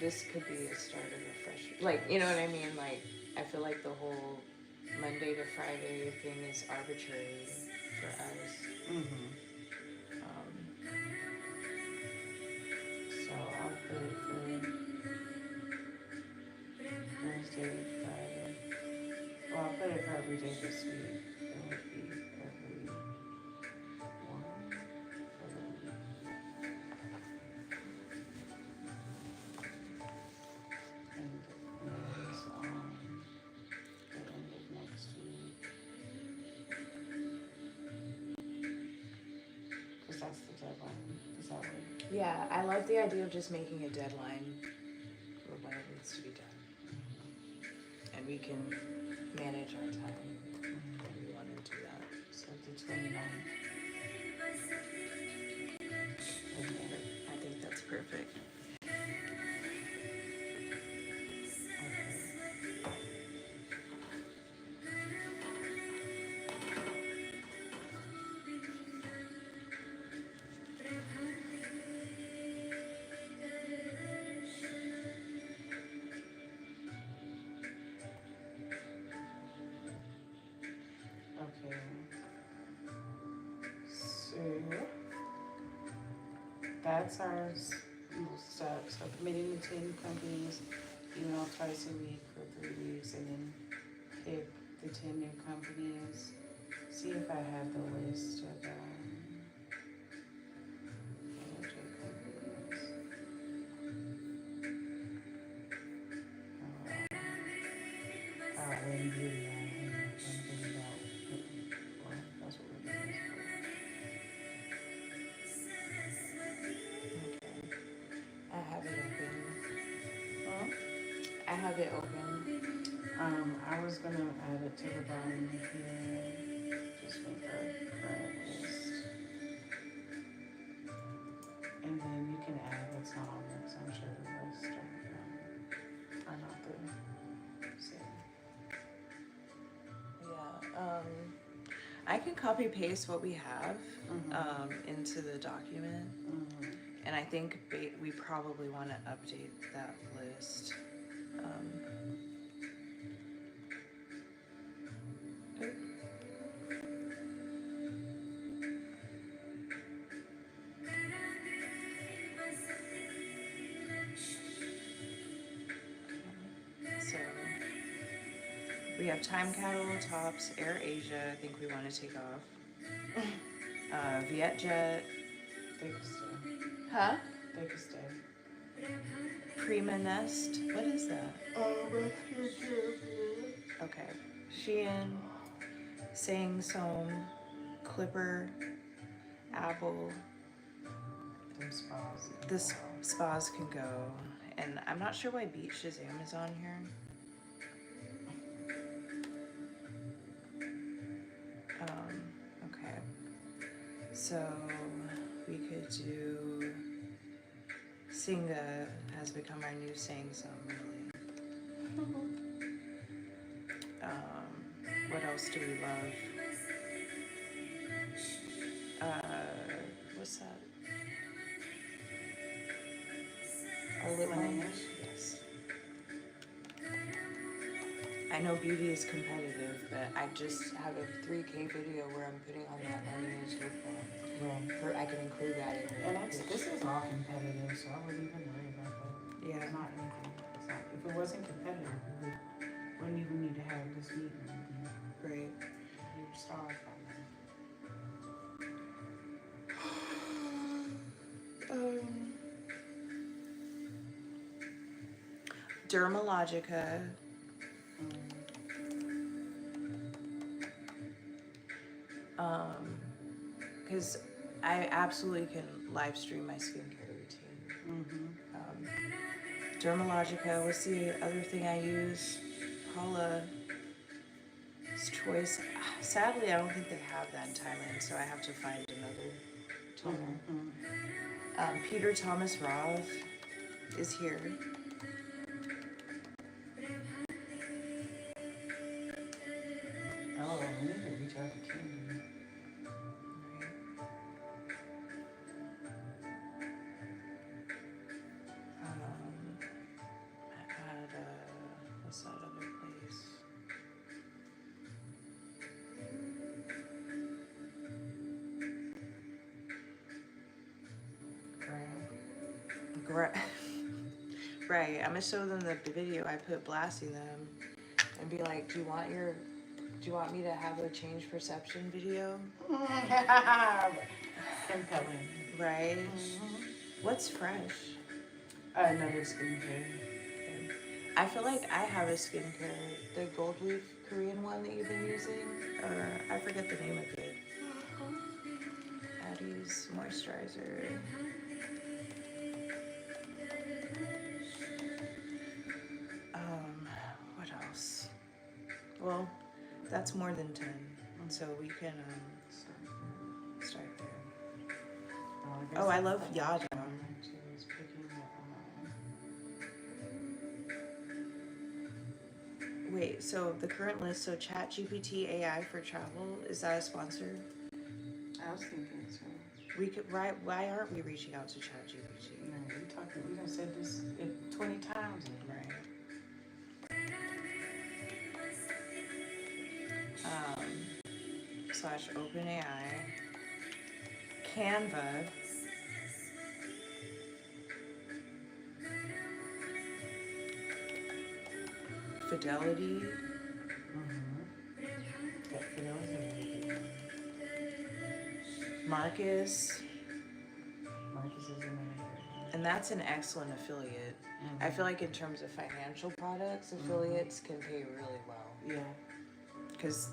this could be a start of a fresh, like, you know what I mean? Like, I feel like the whole Monday to Friday thing is arbitrary for us. So I'll put it for Wednesday, Friday. Well, I'll put it for every day this week. It would be every one for the week. And it's on the end of next week. Because that's the deadline. Is that right? Yeah, I like the idea of just making a deadline for when it needs to be done. And we can manage our time when we want to do that. So the 29th. I think that's perfect. Okay. So that's our step. So committing to 10 companies, email twice a week for 3 weeks, and then pick the 10 new companies. See if I have the list of LJ companies. Lynn Beauty, I have something about. Well, that's what we're doing this for. I have it open. Huh? I have it open. I was gonna add it to the bottom here. Just make a current list. And then you can add what's not on there, because I'm sure the rest are not the same. Yeah. I can copy paste what we have into the document. And I think we probably want to update that list. So we have Time Cattle, Tops, Air Asia. I think we want to take off. Vietjet. They could stay. Huh? They could stay. Prima Nest. What is that? Okay. Shein, Sang Som, Clipper, Apple. Them spas. The spas can go. And I'm not sure why Beach Shazam is on here. Okay. So we could do Singa has become our new Sang Som, really. What else do we love? What's that? Our lip liners? Yes. I know beauty is competitive, but I just have a 3K video where I'm putting on that Lineage lip balm. Right. I can include that in And the this is all competitive, so I wouldn't even worry about that. Yeah. It's not anything. It's not, if it wasn't competitive, we wouldn't even need to have this meeting. Great. You're starved by now. Dermalogica. Because I absolutely can live stream my skincare routine. Dermalogica. What's the other thing I use? Paula's Choice. Sadly, I don't think they have that in Thailand, so I have to find another toner. Peter Thomas Roth is here. Oh, we need to reach out to Candy. What's that other place? Right, I'm gonna show them the video I put blasting them and be like, do you want me to have a change perception video? Compelling. Right? What's fresh? Another skincare. I feel like I have a skincare, the gold leaf Korean one that you've been using, or I forget the name of it. Addy's moisturizer. What else? Well, that's more than 10, so we can start there. Oh, I love Yada. Wait, so the current list, so ChatGPT AI for travel, is that a sponsor? I was thinking so. We could, why aren't we reaching out to ChatGPT? No, we done said this 20 times. Right. / OpenAI, Canva, Fidelity, Marcus, Marcus is in there. and that's an excellent affiliate. I feel like in terms of financial products, affiliates can pay really well. Yeah. Because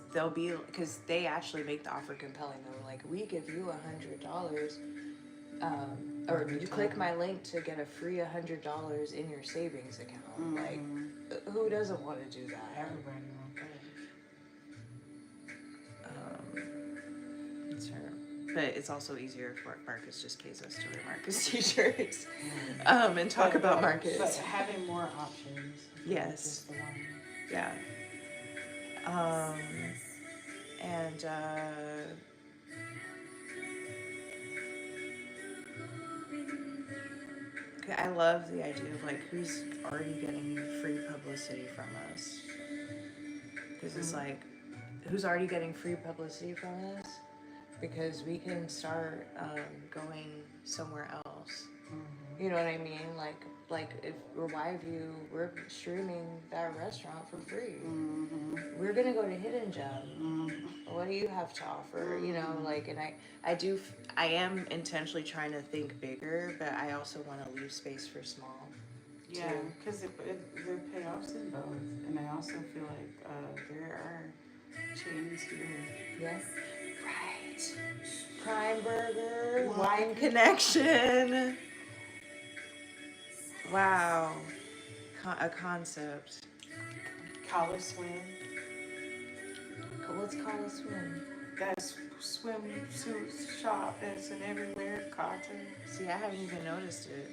they actually make the offer compelling. They're like, we give you $100, or you click my link to get a free $100 in your savings account. Like, who doesn't want to do that? Everybody wants that. It's her. But it's also easier if Marcus just pays us to wear Marcus t-shirts, and talk about Marcus. But having more options. Yes. Just the one. Yeah. And okay, I love the idea of like who's already getting free publicity from us, because it's like who's already getting free publicity from us, because we can start going somewhere else. You know what I mean? Like if we're YView, we're streaming that restaurant for free. We're gonna go to Hidden Gem. What do you have to offer? You know, like, and I am intentionally trying to think bigger, but I also want to leave space for small. Yeah, because there are payoffs in both, and I also feel like there are chains here. Yes. Right. Prime Burger, Wine Connection. Wow. A concept. Collar swim. Let's call a swim. That's swimsuit shop that's in everywhere. Cotton. See, I haven't even noticed it.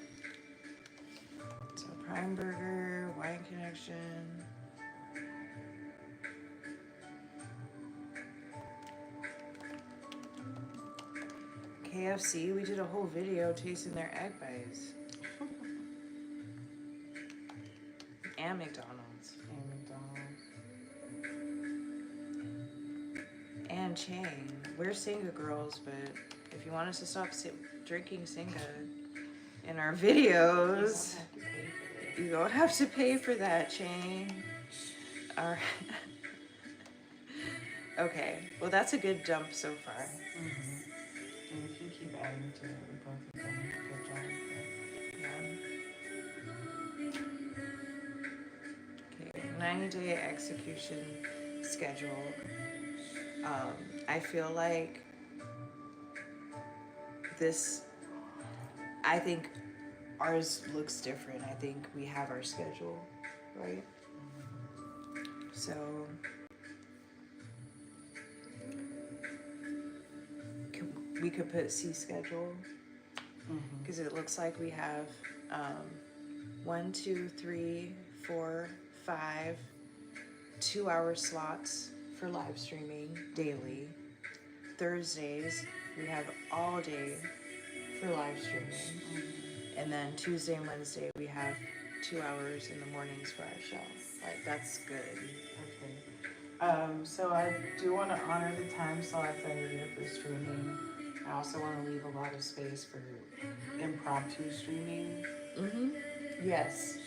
So Prime Burger, Wine Connection. KFC, we did a whole video tasting their egg bites. And McDonald's. And Chang. We're Singa girls, but if you want us to stop drinking Singa in our videos, you don't have to pay for that, Chang. Alright. Okay, well that's a good jump so far. Mm-hmm. And if you keep adding to it, we both have done a good job. Okay, 90-day execution schedule. I feel like I think ours looks different. I think we have our schedule, right? So we could put C schedule because it looks like we have 1, 2, 3, 4, 5 2-hour slots for live streaming daily. Thursdays we have all day for live streaming, and then Tuesday and Wednesday we have 2 hours in the mornings for our show. Like, that's good. Okay. So I do want to honor the time slots that are here for streaming. I also want to leave a lot of space for impromptu streaming. Yes.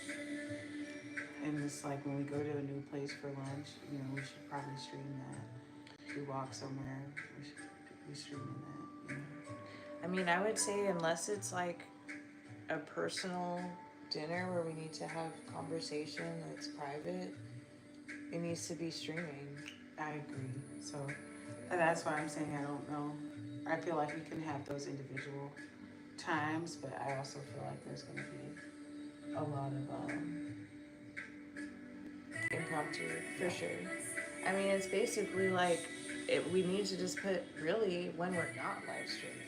And it's like when we go to a new place for lunch, you know, we should probably stream that. If we walk somewhere, we should be streaming that. You know? I mean, I would say unless it's like a personal dinner where we need to have conversation that's private, it needs to be streaming. I agree. So that's why I'm saying I don't know. I feel like we can have those individual times, but I also feel like there's going to be a lot of impromptu, for sure. I mean, it's basically like we need to just put really when we're not live streaming.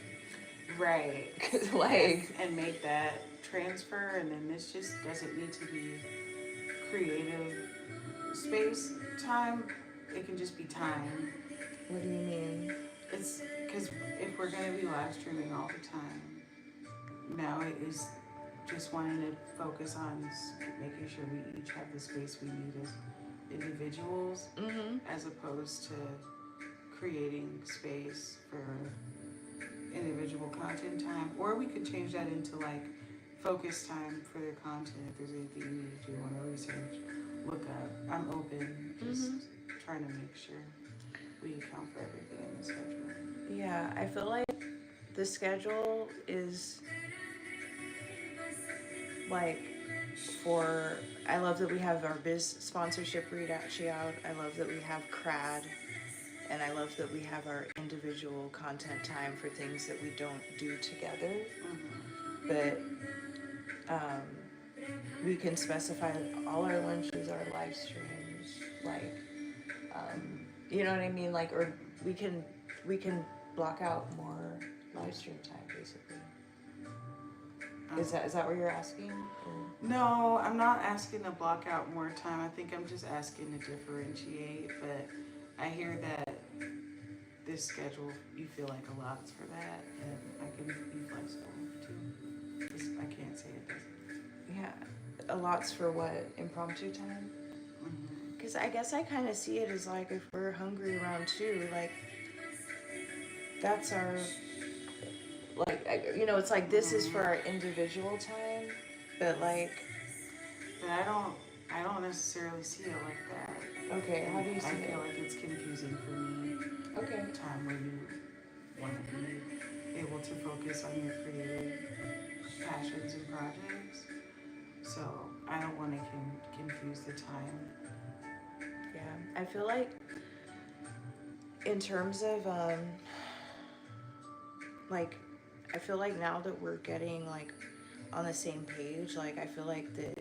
Right. Like, and make that transfer, and then this just doesn't need to be creative space time. It can just be time. What do you mean? It's because if we're going to be live streaming all the time, now it is just wanting to focus on making sure we each have the space we need as individuals, as opposed to creating space for individual content time. Or we could change that into like focus time for their content. If there's anything you need to do, want to research, look up. I'm open, just trying to make sure we account for everything in the schedule. Yeah, I feel like the schedule is like I love that we have our biz sponsorship read actually out. I love that we have CRAD, and I love that we have our individual content time for things that we don't do together. But we can specify all our lunches, our live streams, like you know what I mean? Like, or we can block out more live stream time, basically. Is that what you're asking? Or? No, I'm not asking to block out more time. I think I'm just asking to differentiate. But I hear that this schedule, you feel like allows for that, and I can be flexible too. I can't say it doesn't. Yeah, allots for what? Impromptu time? Because I guess I kind of see it as like if we're hungry around 2, like that's our, like, you know, it's like this is for our individual time, but like. But I don't necessarily see it like that. Okay, how do you see it? I feel like it's confusing for me. Okay. Time where you want to be able to focus on your creative passions and projects. So I don't want to confuse the time. Yeah, I feel like in terms of like, I feel like now that we're getting like on the same page, like I feel like the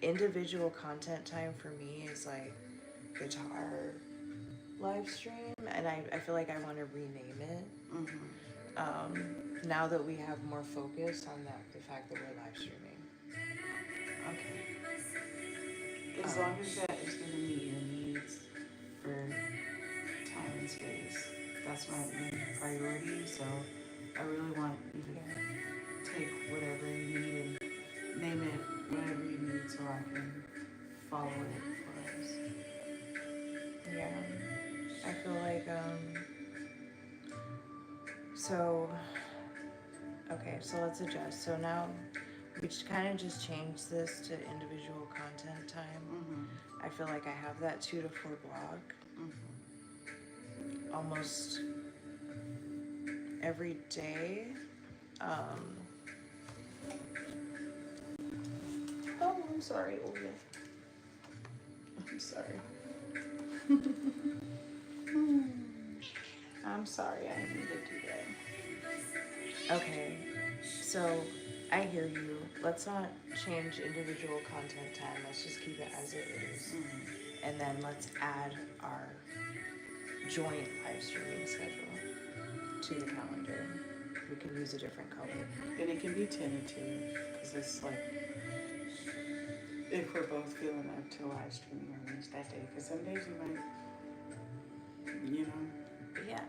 individual content time for me is like guitar live stream, and I feel like I want to rename it. Now that we have more focus on that, the fact that we're live streaming. Okay. As long as that is going to meet your needs for time and space, that's my main priority. So I really want you to take whatever you need and name it whatever you need so I can follow it for us. Yeah, I feel like so okay, so let's adjust. So now we just kind of just change this to individual content time. I feel like I have that 2 to 4 block almost every day. Oh, I'm sorry, Olga. I'm sorry. I'm sorry, I didn't mean to do that. Okay, so I hear you. Let's not change individual content time. Let's just keep it as it is. And then let's add our joint live streaming schedule to the calendar. We can use a different color. And it can be tentative, because it's like, if we're both feeling up to live streaming or things that day, because some days you might, you know. Yeah,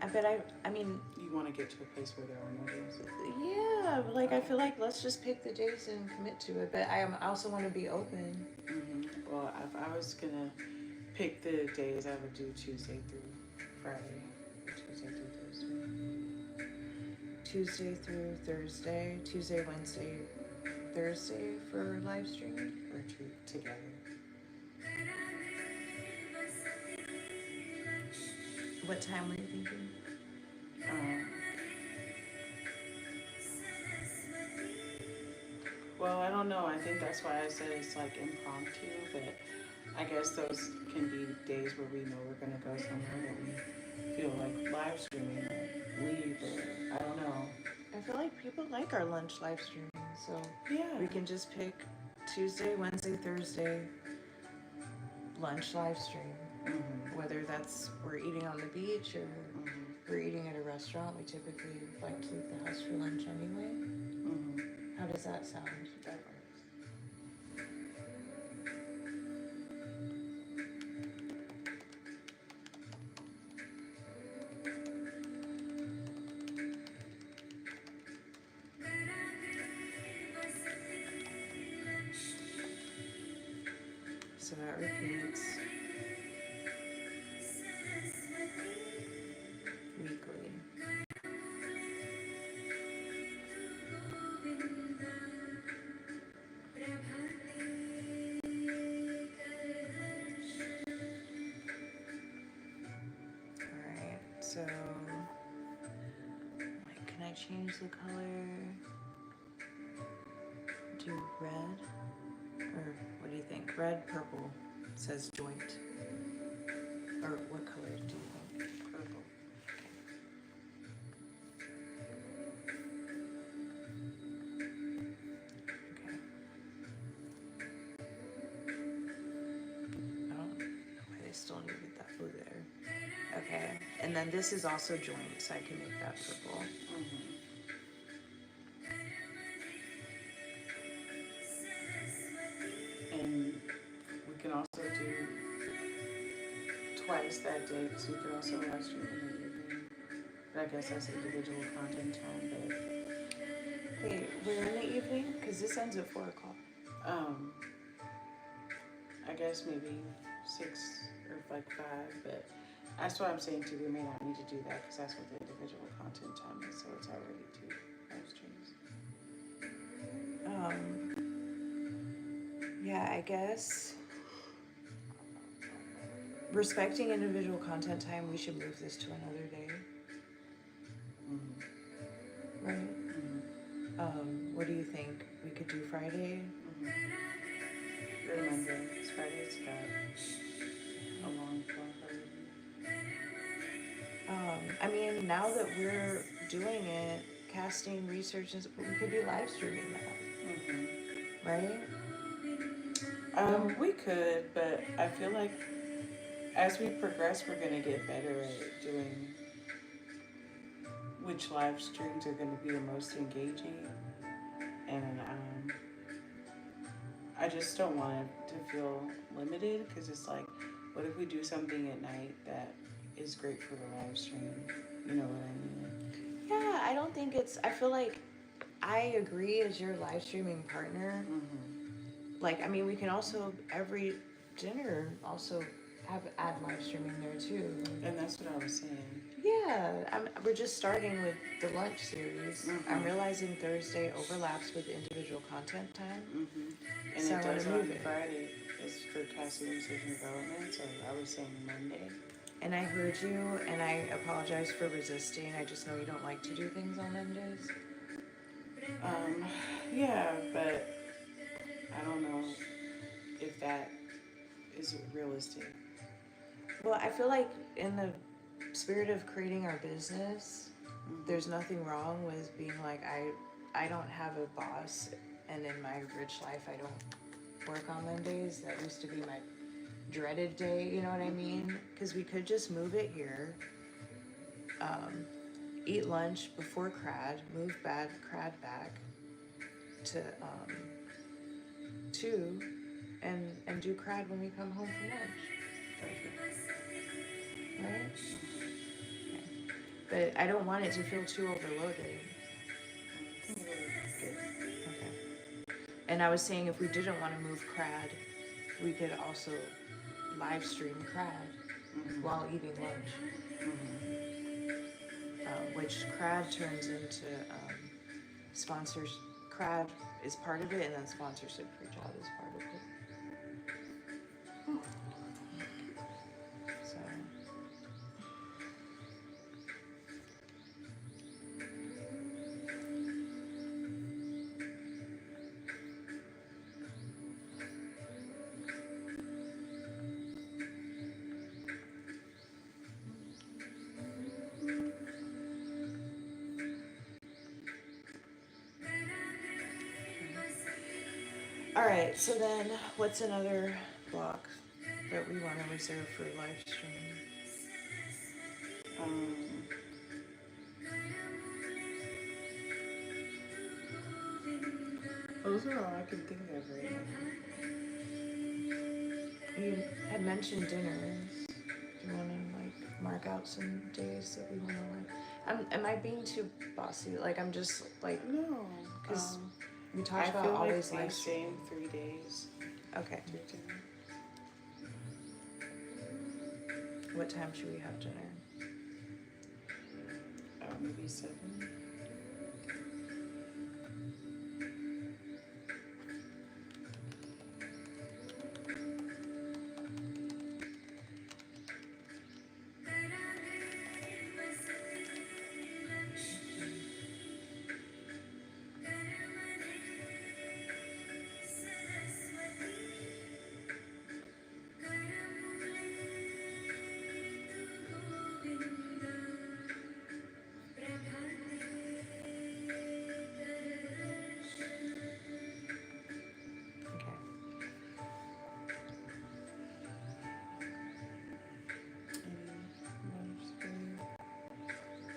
I mean, you want to get to a place where there are no days. yeah, like I feel like let's just pick the days and commit to it. But I also want to be open. Well, if I was gonna pick the days, I would do Tuesday through Friday, Tuesday through Thursday. Tuesday through Thursday, Tuesday, Wednesday, Thursday for live streaming, or two together. What time were you thinking? Well, I don't know. I think that's why I said it's like impromptu, but I guess those can be days where we know we're gonna go somewhere that we feel like live streaming or leave, or I don't know. I feel like people like our lunch live streaming, so Yeah, we can just pick Tuesday, Wednesday, Thursday lunch live stream. Whether that's we're eating on the beach or we're eating at a restaurant, we typically like to leave the house for lunch anyway. How does that sound? that works. So that repeats weekly. Alright, so like, can I change the color? Do red? Or what do you think? Red, purple says joint. Or what color do you think? Purple. Okay. I don't know why they still needed that blue there. Okay. And then this is also joint, so I can make that purple. And we can also do twice that day, because we could also live stream in the evening. But I guess that's individual content time, but Wait, we're in the evening? Because this ends at 4 o'clock. I guess maybe 6 or like 5, but that's what I'm saying too. We may not need to do that because that's what the individual content time is, so it's already 2 live streams. Yeah, I guess respecting individual content time, we should move this to another day. Right? What do you think? We could do Friday? prefer Monday. Friday's got a long clock already. I mean, now that we're doing it, casting research, we could be live streaming that, right? We could, but I feel like as we progress, we're gonna get better at doing which live streams are gonna be the most engaging, and I just don't want it to feel limited because it's like, what if we do something at night that is great for the live stream? You know what I mean? Yeah, I don't think it's. I feel like I agree as your live streaming partner. Like, I mean, we can also every dinner also add live streaming there too. And that's what I was saying. Yeah, we're just starting with the lunch series. I'm realizing Thursday overlaps with individual content time. And So it I wanna does move on it. Friday is for casting research and development, so I was saying Monday. And I heard you, and I apologize for resisting. I just know you don't like to do things on Mondays. Yeah, but I don't know if that is realistic. Well, I feel like in the spirit of creating our business, there's nothing wrong with being like, I don't have a boss, and in my rich life, I don't work on Mondays. That used to be my dreaded day, you know what I mean? Because we could just move it here, eat lunch before crad, move crad back to 2, and do crad when we come home from lunch. Right? Okay. But I don't want it to feel too overloaded. Okay. And I was saying if we didn't want to move crad, we could also live stream crad while eating lunch. Which crad turns into sponsors. Crad is part of it, and then sponsorship for job is part of it. So. All right, so then what's another block that we want to reserve for live streaming? Those are all I can think of right now. You had mentioned dinners. Do you want to like mark out some days that we want to like? Am I being too bossy? Like I'm just like No, because we I talked about feel always like live the streaming. same 3 days. Okay. To dinner. What time should we have dinner? Maybe 7.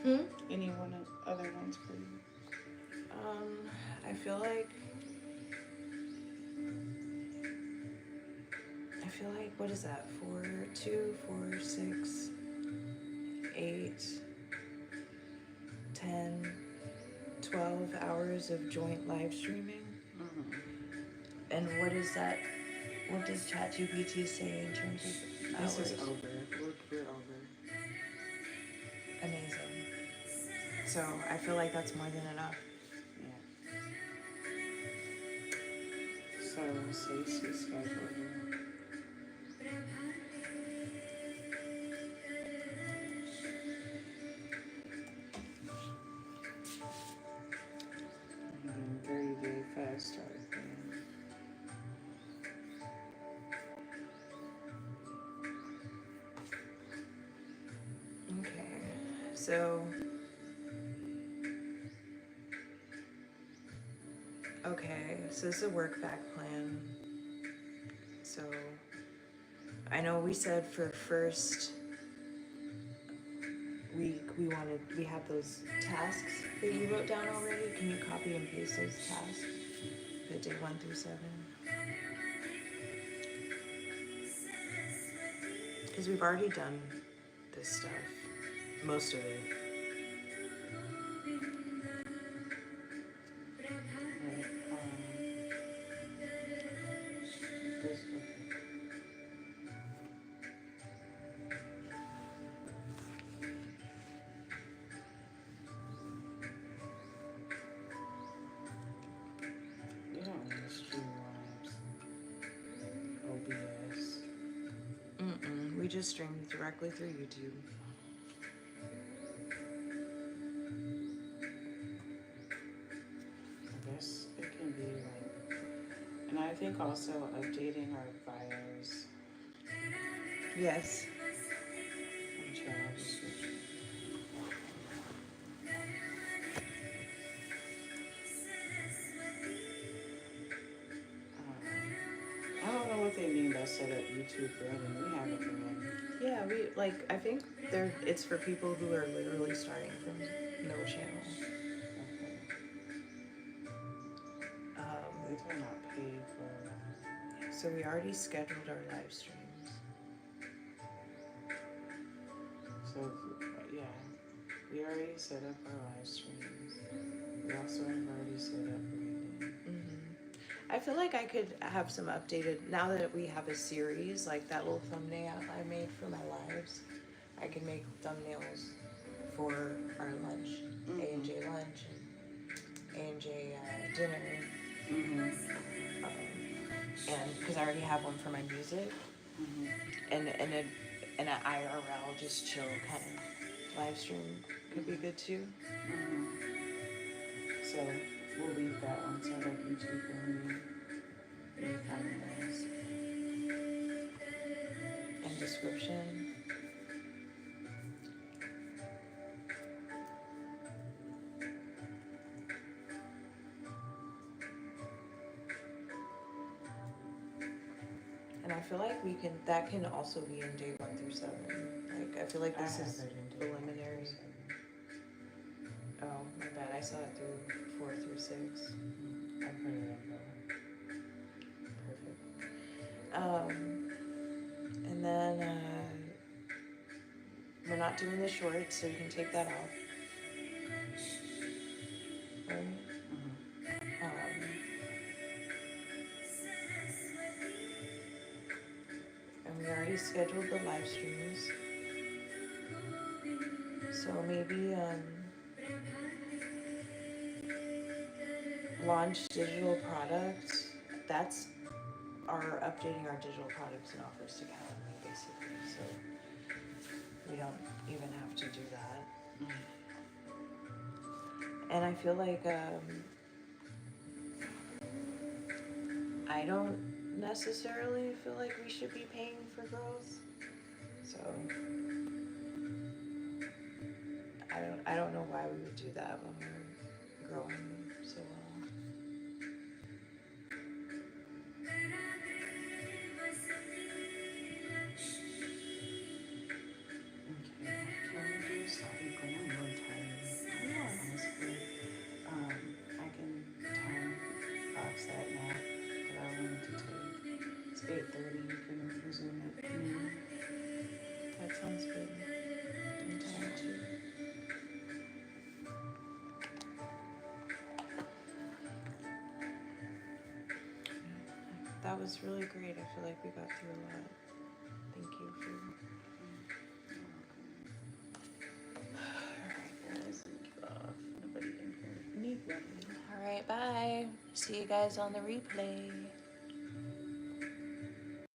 Okay. Any other ones for you? I feel like what is that? 2, 4, 6, 8, 10, 12 hours of joint live streaming. And what is that? What does ChatGPT say in terms of hours? This is over. We're over. Amazing. So I feel like that's more than enough. Yeah. So Stacey's schedule here. And 30-day fast start thing. So, okay, so this is a work back plan. So, I know we said for first week we have those tasks that you wrote down already. Can you copy and paste those tasks? The day 1 through 7? Because we've already done this stuff. Most of it. Right, this, you don't need streamlabs. OBS. We just stream directly through YouTube. I guess it can be like, and I think also updating our bios Yes. and channel description. I don't know what they mean by set up YouTube branding. We have it brand. Yeah, I think it's for people who are literally starting from no channel. Okay. They are not paid for. So we already scheduled our live streams. So yeah, we already set up our live streams. We also have already set up branding. I feel like I could have some updated, now that we have a series, like that little thumbnail I made for my lives, I can make thumbnails for our lunch, A&J lunch, and A&J dinner. And because I already have one for my music, and an IRL just chill kind of live stream could be good too. So we'll leave that one so that YouTube branding. And description. And I feel like that can also be in day 1 through 7. Like, I feel like this is preliminary. Oh, my bad. I saw it through 4 through 6. I'll put it up though. And then we're not doing the shorts, so you can take that off. Right? And we already scheduled the live streams. So maybe launch digital products. That's our updating our digital products and offers to Calendly, basically. So we don't even have to do that. And I feel like I don't necessarily feel like we should be paying for growth. So I don't know why we would do that when we're growing so well. I can time box that now that I wanted to take. It's 8:30. You can resume it. That sounds good. I'm tired too. That was really great. I feel like we got through a lot. Thank you for. All right, bye. See you guys on the replay.